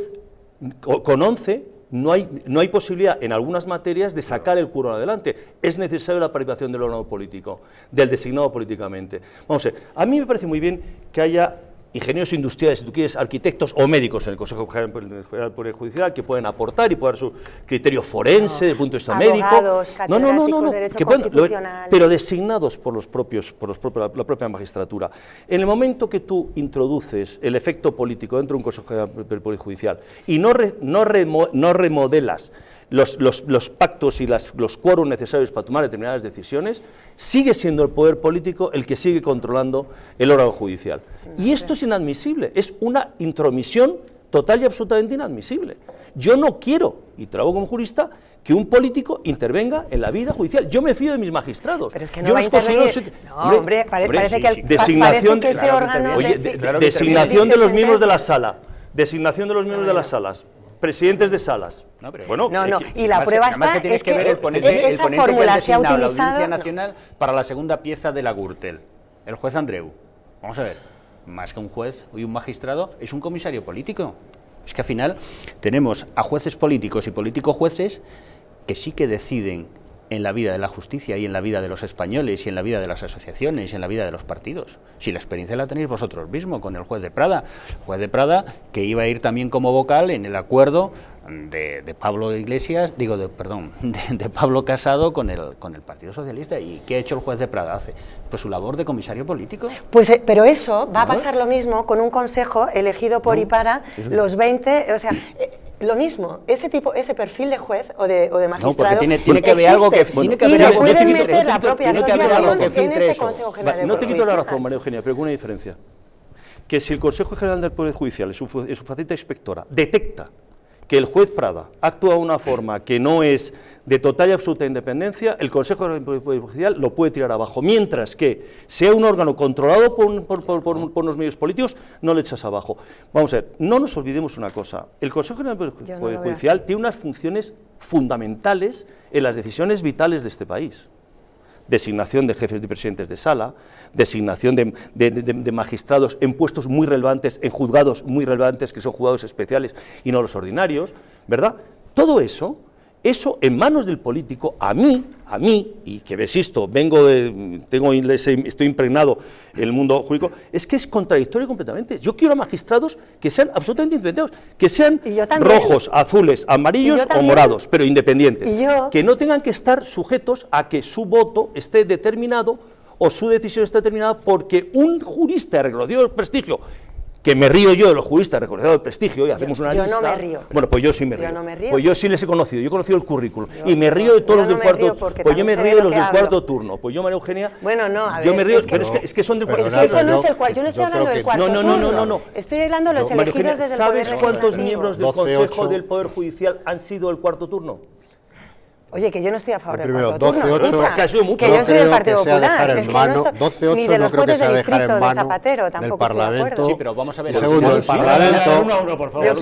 S4: con 11 no hay posibilidad en algunas materias de sacar el quórum adelante. Es necesaria la participación del órgano político, del designado políticamente. Vamos a ver, a mí me parece muy bien que haya ingenieros industriales, si tú quieres, arquitectos o médicos en el Consejo General del Poder Judicial que pueden aportar y pueden dar su criterio forense, desde el punto de vista
S5: abogados,
S4: médico.
S5: Derecho constitucional.
S4: Pero designados por la propia magistratura. En el momento que tú introduces el efecto político dentro de un Consejo General del Poder Judicial y no remodelas los pactos y los quórums necesarios para tomar determinadas decisiones, sigue siendo el poder político el que sigue controlando el órgano judicial. Y esto es inadmisible, es una intromisión total y absolutamente inadmisible. Yo no quiero, y trabajo como jurista, que un político intervenga en la vida judicial. Yo me fío de mis magistrados.
S5: Pero es que no va a intervenir. Parece que
S4: designación
S5: parece que ese órgano...
S4: Designación de los miembros de la sala. Designación de los miembros de las salas. Presidentes de salas.
S3: Bueno,
S5: y la prueba está
S3: es que ver el ponente,
S5: esa fórmula se ha
S3: la
S5: utilizado...
S3: Audiencia Nacional para la segunda pieza de la Gürtel, el juez Andreu. Vamos a ver, más que un juez y un magistrado, es un comisario político. Es que al final tenemos a jueces políticos y políticos jueces que sí que deciden en la vida de la justicia y en la vida de los españoles y en la vida de las asociaciones y en la vida de los partidos. Si la experiencia la tenéis vosotros mismos con el juez de Prada. El juez de Prada que iba a ir también como vocal en el acuerdo de Pablo Iglesias, de Pablo Casado con el Partido Socialista. ¿Y qué ha hecho el juez de Prada? Pues su labor de comisario político.
S5: Pues, pero eso va a pasar lo mismo con un consejo elegido por y para los 20, o sea... Lo mismo, ese perfil de juez o de magistrado.
S3: No, porque tiene que haber algo que
S5: pueden meter la propia asociación en ese Consejo General del Poder Judicial.
S4: No te quito la razón, María Eugenia, pero con una diferencia. Que si el Consejo General del Poder Judicial, en su faceta inspectora, detecta que el juez Prada actúa de una forma que no es de total y absoluta independencia, el Consejo General del Poder Judicial lo puede tirar abajo, mientras que sea un órgano controlado por unos medios políticos, no le echas abajo. Vamos a ver, no nos olvidemos una cosa, el Consejo General del Poder Judicial tiene unas funciones fundamentales en las decisiones vitales de este país. Designación de jefes y presidentes de sala, designación de magistrados en puestos muy relevantes, en juzgados muy relevantes, que son juzgados especiales y no los ordinarios, ¿verdad? Todo eso en manos del político, a mí, y que existo, estoy impregnado en el mundo jurídico, es que es contradictorio completamente. Yo quiero magistrados que sean absolutamente independientes, que sean rojos, azules, amarillos o morados, pero independientes, que no tengan que estar sujetos a que su voto esté determinado o su decisión esté determinada porque un jurista de reconocido prestigio, que me río yo de los juristas reconocidos de prestigio y hacemos una lista.
S5: Yo no me río.
S4: Bueno, pues yo sí me río.
S5: Yo no me río.
S4: Pues yo sí les he conocido, yo he conocido el currículum y me río de todos los del cuarto. Pues yo me río de los del cuarto turno. Pues yo, María Eugenia, yo me río, pero es que son del cuarto turno.
S5: Eso no es el cuarto, yo no estoy hablando del cuarto turno.
S4: No.
S5: Estoy hablando de los elegidos desde el Poder
S4: ¿Sabes cuántos miembros del Consejo del Poder Judicial han sido del cuarto turno?
S5: Oye, que yo no estoy a favor del
S8: Primero,
S5: cuarto turno.
S8: 12-8,
S5: que yo soy del Partido Popular.
S8: Ni de los jueces de distrito de
S5: Zapatero, tampoco estoy de acuerdo.
S3: Sí, pero vamos a ver.
S8: Segundo, el Parlamento.
S3: Por favor. Al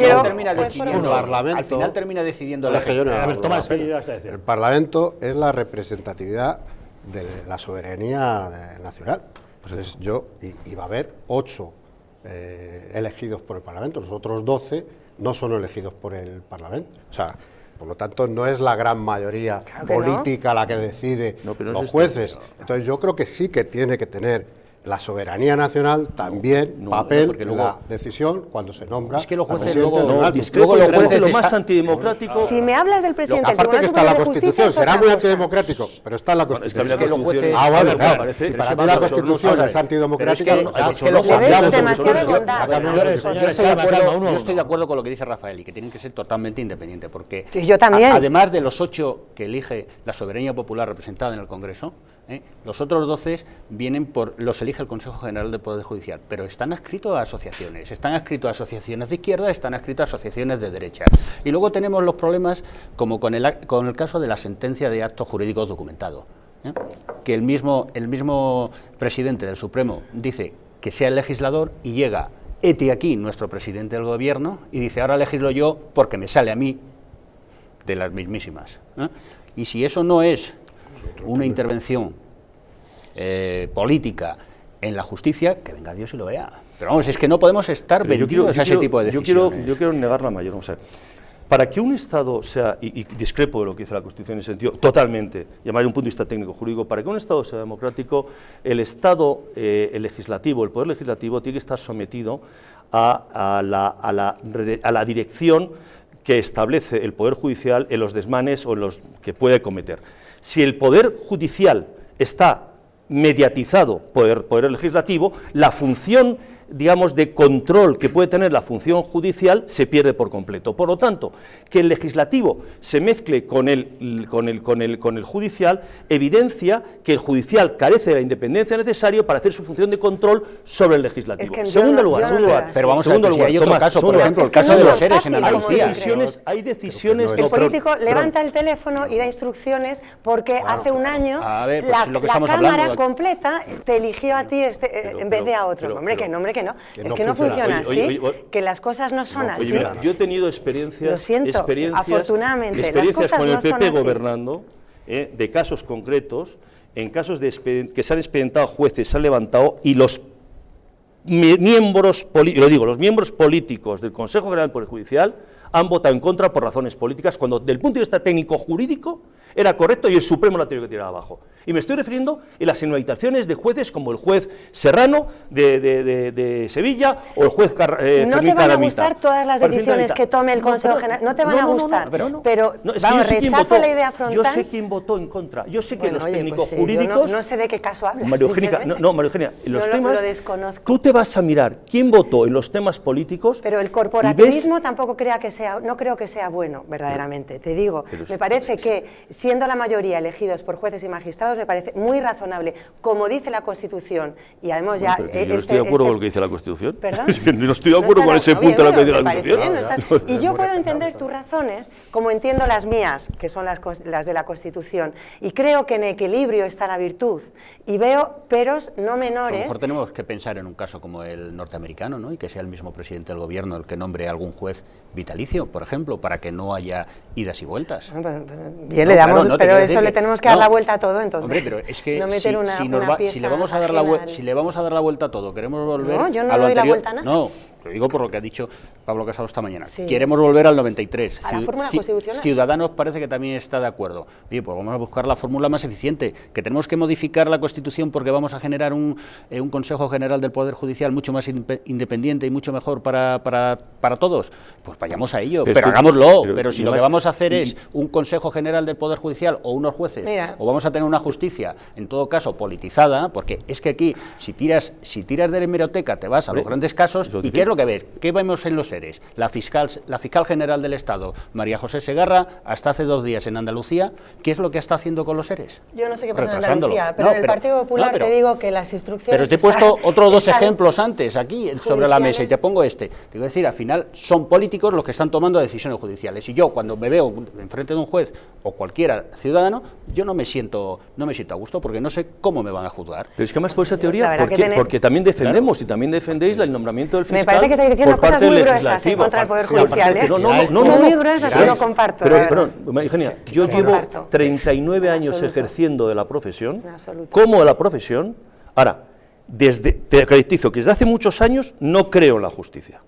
S3: final termina decidiendo la gente.
S8: A ver, Tomás, ¿qué ibas a decir? El Parlamento es la representatividad de la soberanía nacional. Entonces iba a haber 8 elegidos por el Parlamento, los otros 12 no son elegidos por el Parlamento. O sea, por lo tanto, no es la gran mayoría política la que decide los jueces. Entonces, yo creo que sí que tiene que tener la soberanía nacional también papel en la decisión cuando se nombra.
S3: Es que los jueces
S4: luego los jueces lo más antidemocrático.
S5: Si me hablas del presidente del
S8: aparte que está en la Constitución, será muy antidemocrático, pero está en la Constitución.
S3: Es que los jueces,
S8: bueno, claro. Si para ti la Constitución es antidemocrática,
S3: es que los jueces yo estoy de acuerdo con lo que dice Rafael y que tienen que ser totalmente independientes, porque
S5: yo también.
S3: Además de los 8 que elige la soberanía popular representada en el Congreso, los otros 12 los elige el Consejo General del Poder Judicial, pero están adscritos a asociaciones, de izquierda, están adscritos a asociaciones de derecha. Y luego tenemos los problemas como con el caso de la sentencia de actos jurídicos documentados, que el mismo presidente del Supremo dice que sea el legislador y llega aquí nuestro presidente del gobierno y dice ahora legislo yo porque me sale a mí de las mismísimas. Y si eso no es una intervención política en la justicia, que venga Dios y lo vea. Pero vamos, es que no podemos estar vendidos a ese tipo de decisiones.
S4: Yo quiero negar la mayor. Vamos a ver. Para que un Estado sea, y discrepo de lo que dice la Constitución en ese sentido, totalmente, y además de un punto de vista técnico-jurídico, para que un Estado sea democrático, el Estado el legislativo, el Poder Legislativo, tiene que estar sometido a la dirección que establece el Poder Judicial en los desmanes o en los que puede cometer. Si el Poder Judicial está mediatizado por el Poder Legislativo, la función digamos, de control que puede tener la función judicial se pierde por completo. Por lo tanto, que el legislativo se mezcle con el judicial evidencia que el judicial carece de la independencia necesaria para hacer su función de control sobre el legislativo.
S5: Es que
S4: segundo lugar,
S3: pero vamos a ver, si hay otro caso, por ejemplo, el caso de los seres en Andalucía.
S4: Hay decisiones...
S5: El político levanta el teléfono y da instrucciones porque hace un año la Cámara completa te eligió a ti en vez de a otro. Hombre, que no, es que no funciona así, que las cosas no son así.
S4: Mira, yo he tenido experiencias,
S5: lo siento, afortunadamente, las cosas
S4: con el
S5: no son
S4: PP
S5: así.
S4: gobernando, de casos concretos, en casos que se han expedientado jueces, se han levantado y los miembros políticos del Consejo General del Poder Judicial han votado en contra por razones políticas, cuando desde el punto de vista técnico-jurídico era correcto y el Supremo lo ha tenido que tirar abajo. Y me estoy refiriendo en las inhabilitaciones de jueces como el juez Serrano de Sevilla o el juez Fermín
S5: No te van a
S4: Caramita.
S5: gustar todas las decisiones que tome el Consejo General, no te van a gustar, pero vamos, rechazo la idea frontal.
S4: Yo sé quién votó en contra, yo sé que los técnicos
S5: sí,
S4: jurídicos...
S5: no sé de qué caso hablas.
S4: María Eugenia, María Eugenia, en los temas...
S5: Lo desconozco.
S4: Tú te vas a mirar quién votó en los temas políticos...
S5: Pero el corporativismo tampoco no creo que sea bueno, verdaderamente, te digo. Me parece que, siendo la mayoría elegidos por jueces y magistrados, me parece muy razonable, como dice la Constitución, y además ya...
S4: yo no estoy de acuerdo con lo que dice la Constitución.
S5: ¿Perdón?
S4: Es que no estoy de acuerdo con ese punto de lo que dice la Constitución.
S5: Y yo puedo entender tus razones, como entiendo las mías, que son las de la Constitución, y creo que en equilibrio está la virtud, y veo peros no menores...
S3: A lo mejor tenemos que pensar en un caso como el norteamericano, ¿no? Y que sea el mismo presidente del gobierno el que nombre a algún juez vitalicio, por ejemplo, para que no haya idas y vueltas.
S5: Bien, le damos, claro, pero eso le tenemos que dar la vuelta a todo, entonces.
S3: Hombre, pero es que
S5: no meter
S3: si le vamos a dar la vuelta a todo, queremos volver
S5: no, yo no
S3: a lo
S5: doy
S3: anterior,
S5: la vuelta a nada.
S3: No, lo digo por lo que ha dicho Pablo Casado esta mañana.
S5: Sí.
S3: Queremos volver al 93.
S5: A la fórmula constitucional.
S3: Ciudadanos parece que también está de acuerdo. Oye, pues vamos a buscar la fórmula más eficiente, que tenemos que modificar la Constitución porque vamos a generar un Consejo General del Poder Judicial mucho más independiente y mucho mejor para todos. Pues vayamos a ello, pero hagámoslo. Pero si lo que vamos a hacer es un Consejo General del Poder Judicial o unos jueces, o vamos a tener una justicia, en todo caso, politizada, porque es que aquí, si tiras de la hemeroteca, te vas a los grandes casos, ¿y qué es lo que ves? ¿Qué vemos en los seres? La fiscal general del Estado, María José Segarra, hasta hace 2 días en Andalucía, ¿qué es lo que está haciendo con los seres?
S5: Yo no sé qué pasa en Andalucía, pero en el Partido Popular te digo que las instrucciones...
S3: Pero te he puesto otros 2 ejemplos antes, aquí, sobre la mesa, y te pongo este. Te voy a decir, al final, son políticos los que están tomando decisiones judiciales, y yo, cuando me veo enfrente de un juez, o cualquiera ciudadano, yo no me siento a gusto, porque no sé cómo me van a juzgar.
S4: Pero es que más por esa teoría, porque también defendemos, y también defendéis el nombramiento del fiscal.
S5: Me parece que estáis diciendo cosas muy gruesas contra el Poder Judicial, muy gruesas que no comparto.
S4: Pero, María Eugenia, yo llevo 39 años ejerciendo de la profesión, como de la profesión. Ahora, te garantizo que desde hace muchos años no creo en la justicia.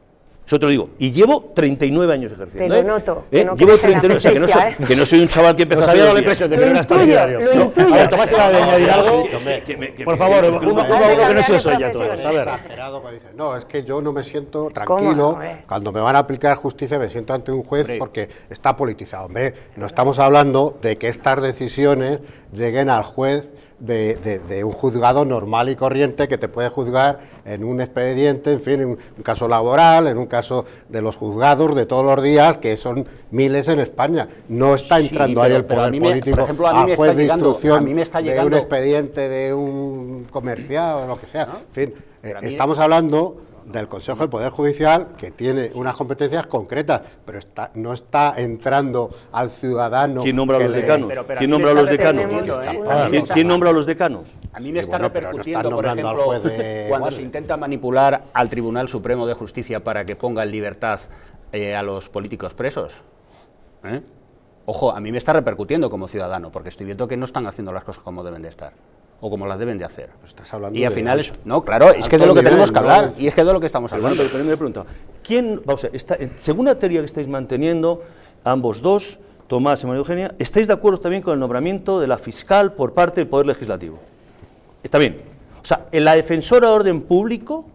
S4: Eso te lo digo, y llevo 39 años ejerciendo.
S5: Te lo noto, que no
S4: llevo
S5: crees en la
S4: 39, o sea, que no soy un chaval que empezó a hacer la impresión de que era partidario.
S5: Lo intuyo.
S1: A ver, Tomás, ¿se va a añadir algo? Por favor, uno que no se os oye a todos. A ver.
S8: No, es que yo no me siento tranquilo cuando me van a aplicar justicia, me siento ante un juez porque está politizado. Hombre, no estamos hablando de que estas decisiones lleguen al juez de un juzgado normal y corriente que te puede juzgar en un expediente, en fin, en un caso laboral, en un caso de los juzgados de todos los días, que son miles en España. No está entrando ahí el poder político al juez de instrucción de un expediente de un comercial o lo que sea. ¿No? En fin, estamos hablando del Consejo del Poder Judicial, que tiene unas competencias concretas, pero no está entrando al ciudadano.
S4: ¿Quién nombra a los decanos? ¿Quién nombra a los decanos? ¿Quién nombra a los decanos?
S3: A mí me está repercutiendo, por ejemplo, cuando se intenta manipular al Tribunal Supremo de Justicia para que ponga en libertad a los políticos presos. Ojo, a mí me está repercutiendo como ciudadano, porque estoy viendo que no están haciendo las cosas como deben de estar. O como las deben de hacer.
S8: Pues estás hablando
S3: y al final es... No, claro, es que de lo que tenemos que hablar, y es que de lo que estamos hablando.
S4: Bueno, pero me he preguntado, ¿quién, vamos a ver, según la teoría que estáis manteniendo, ambos dos, Tomás y María Eugenia, ¿estáis de acuerdo también con el nombramiento de la fiscal por parte del Poder Legislativo? Está bien. O sea, la defensora de orden público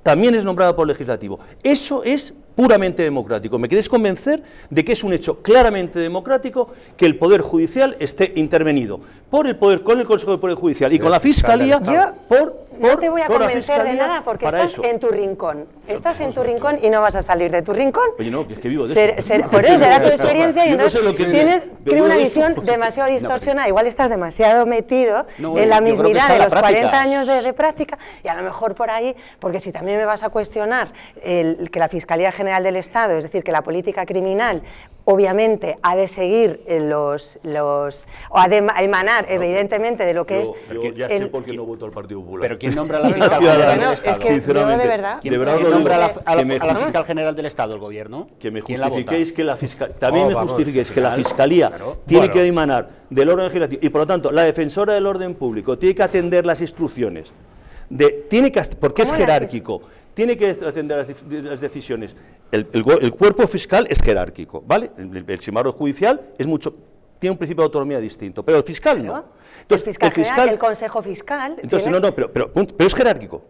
S4: también es nombrada por el Legislativo. Eso es puramente democrático. ¿Me queréis convencer de que es un hecho claramente democrático que el Poder Judicial esté intervenido con el Consejo del Poder Judicial y con la Fiscalía por
S5: No te voy a convencer de nada porque estás en tu rincón. Estás en tu rincón y no vas a salir de tu rincón.
S16: Oye, no, es que vivo de eso.
S5: Por eso será tu experiencia y entonces tienes una visión demasiado distorsionada. Igual estás demasiado metido en la mismidad de los 40 años de práctica y a lo mejor por ahí, porque si también me vas a cuestionar que la Fiscalía General del Estado, es decir, que la política criminal obviamente ha de seguir o ha de emanar evidentemente de lo que es...
S16: Yo ya sé por qué no voto al Partido Popular.
S3: ¿Pero quién nombra a la Fiscal General del Estado?
S5: Es que yo de verdad...
S3: ¿Quién nombra a la Fiscal General del Estado, el Gobierno?
S16: Que me justifiquéis que la Fiscalía... También me justifiquéis que la Fiscalía tiene que emanar del orden legislativo y por lo tanto la defensora del orden público tiene que atender las instrucciones, porque es jerárquico. Tiene que atender las decisiones. El cuerpo fiscal es jerárquico, ¿vale? El simario judicial tiene un principio de autonomía distinto, pero el fiscal no.
S5: Entonces, el Consejo Fiscal...
S16: Entonces, pero es jerárquico,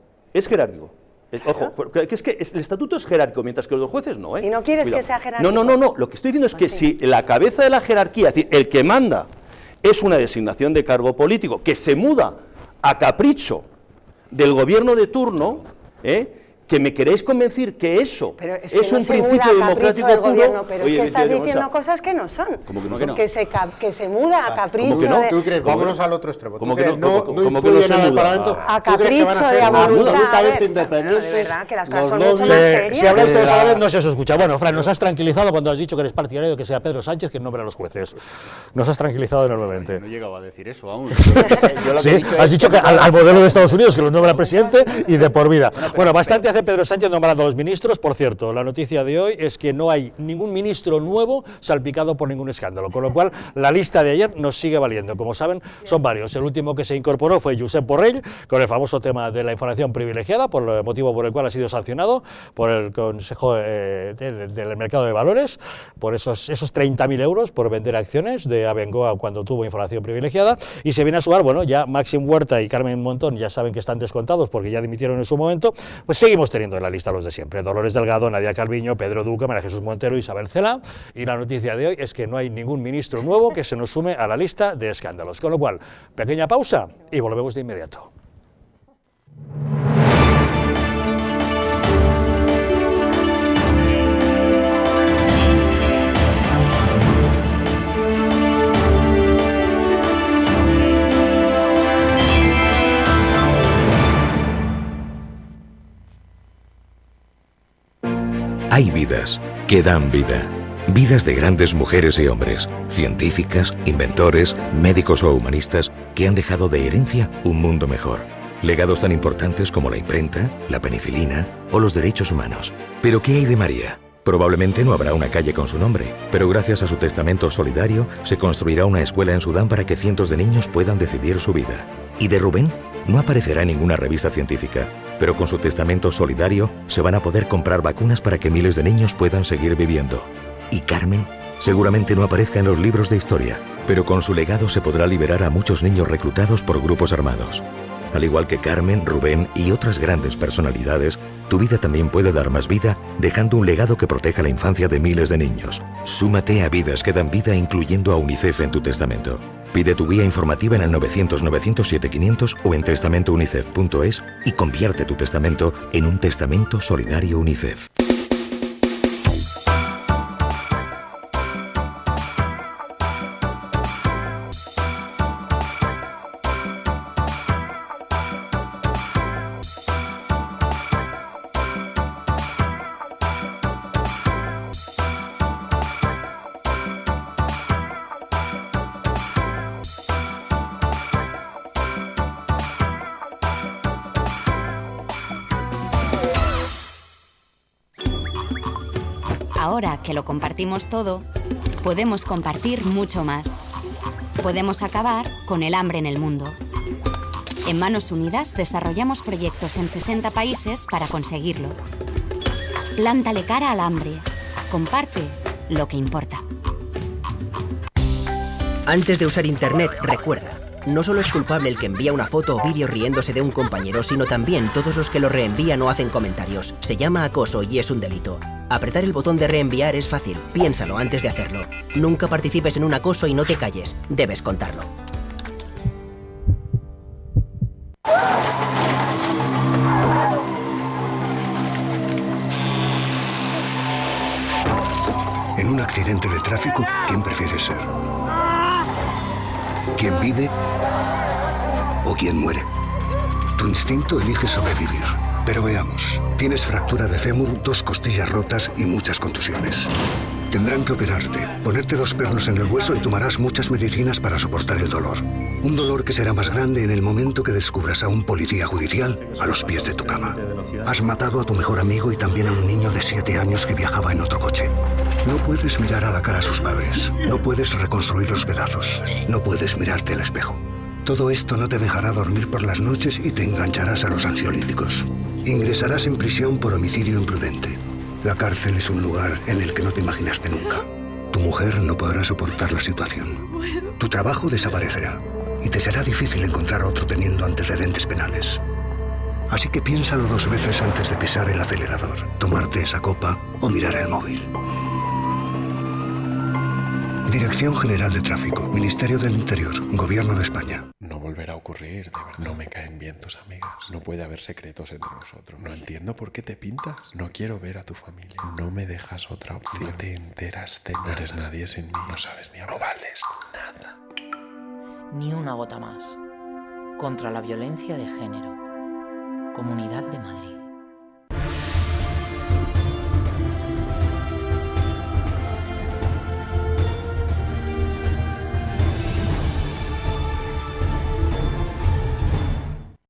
S16: Ojo, porque es que el estatuto es jerárquico, mientras que los jueces no, ¿eh?
S5: ¿Y no quieres que sea jerárquico?
S16: No, lo que estoy diciendo es que si la cabeza de la jerarquía, es decir, el que manda, es una designación de cargo político, que se muda a capricho del gobierno de turno, que me queréis convencer que eso es un principio democrático puro.
S5: Pero es que estás diciendo cosas que no son.
S16: ¿Cómo que no?
S5: Que se muda a capricho de...
S8: ¿Tú crees? Vámonos al otro extremo.
S16: ¿Cómo que no se muda?
S5: A capricho de
S8: absolutamente independientes.
S5: De verdad, que las cosas son mucho más serias.
S1: Si habláis todos a la vez no se os escucha. Bueno, Fran, nos has tranquilizado cuando has dicho que eres partidario de que sea Pedro Sánchez quien nombra a los jueces. Nos has tranquilizado enormemente.
S3: No llegaba a decir eso aún.
S1: Sí, has dicho que al modelo de Estados Unidos, que los nombra presidente y de por vida. Bueno, bastante hace Pedro Sánchez nombrando a los ministros. Por cierto, la noticia de hoy es que no hay ningún ministro nuevo salpicado por ningún escándalo, con lo cual la lista de ayer nos sigue valiendo. Como saben, son varios. El último que se incorporó fue Josep Borrell, con el famoso tema de la información privilegiada, por el motivo por el cual ha sido sancionado por el Consejo del Mercado de Valores, por esos 30.000 euros por vender acciones de Abengoa cuando tuvo información privilegiada. Y se viene a sumar, bueno, ya Máxim Huerta y Carmen Montón ya saben que están descontados porque ya dimitieron en su momento. Pues seguimos teniendo en la lista los de siempre: Dolores Delgado, Nadia Calviño, Pedro Duque, María Jesús Montero, Isabel Cela. Y la noticia de hoy es que no hay ningún ministro nuevo que se nos sume a la lista de escándalos. Con lo cual, pequeña pausa y volvemos de inmediato.
S9: Hay vidas que dan vida. Vidas de grandes mujeres y hombres, científicas, inventores, médicos o humanistas que han dejado de herencia un mundo mejor. Legados tan importantes como la imprenta, la penicilina o los derechos humanos. ¿Pero qué hay de María? Probablemente no habrá una calle con su nombre, pero gracias a su testamento solidario se construirá una escuela en Sudán para que cientos de niños puedan decidir su vida. ¿Y de Rubén? No aparecerá en ninguna revista científica, pero con su testamento solidario se van a poder comprar vacunas para que miles de niños puedan seguir viviendo. ¿Y Carmen? Seguramente no aparezca en los libros de historia, pero con su legado se podrá liberar a muchos niños reclutados por grupos armados. Al igual que Carmen, Rubén y otras grandes personalidades, tu vida también puede dar más vida dejando un legado que proteja la infancia de miles de niños. Súmate a Vidas que dan vida incluyendo a UNICEF en tu testamento. Pide tu guía informativa en el 900-900-7500 o en testamentounicef.es y convierte tu testamento en un testamento solidario UNICEF.
S10: Ahora que lo compartimos todo, podemos compartir mucho más. Podemos acabar con el hambre en el mundo. En Manos Unidas desarrollamos proyectos en 60 países para conseguirlo. Plántale cara al hambre. Comparte lo que importa.
S11: Antes de usar Internet, recuerda, no solo es culpable el que envía una foto o vídeo riéndose de un compañero, sino también todos los que lo reenvían o hacen comentarios. Se llama acoso y es un delito. Apretar el botón de reenviar es fácil, piénsalo antes de hacerlo. Nunca participes en un acoso y no te calles, debes contarlo.
S12: En un accidente de tráfico, ¿quién prefieres ser? ¿Quién vive o quién muere? Tu instinto elige sobrevivir. Pero veamos, tienes fractura de fémur, 2 costillas rotas y muchas contusiones. Tendrán que operarte, ponerte 2 pernos en el hueso y tomarás muchas medicinas para soportar el dolor. Un dolor que será más grande en el momento que descubras a un policía judicial a los pies de tu cama. Has matado a tu mejor amigo y también a un niño de 7 años que viajaba en otro coche. No puedes mirar a la cara a sus padres. No puedes reconstruir los pedazos. No puedes mirarte al espejo. Todo esto no te dejará dormir por las noches y te engancharás a los ansiolíticos. Ingresarás en prisión por homicidio imprudente. La cárcel es un lugar en el que no te imaginaste nunca. Tu mujer no podrá soportar la situación. Tu trabajo desaparecerá y te será difícil encontrar otro teniendo antecedentes penales. Así que piénsalo 2 veces antes de pisar el acelerador, tomarte esa copa o mirar el móvil. Dirección General de Tráfico, Ministerio del Interior, Gobierno de España.
S13: No volverá a ocurrir, de verdad. No me caen bien tus amigas. No puede haber secretos entre nosotros. No entiendo por qué te pintas. No quiero ver a tu familia. No me dejas otra opción. No te enteras de nada. No eres nadie sin mí. No sabes ni hablar. No vales nada.
S14: Ni una gota más. Contra la violencia de género. Comunidad de Madrid.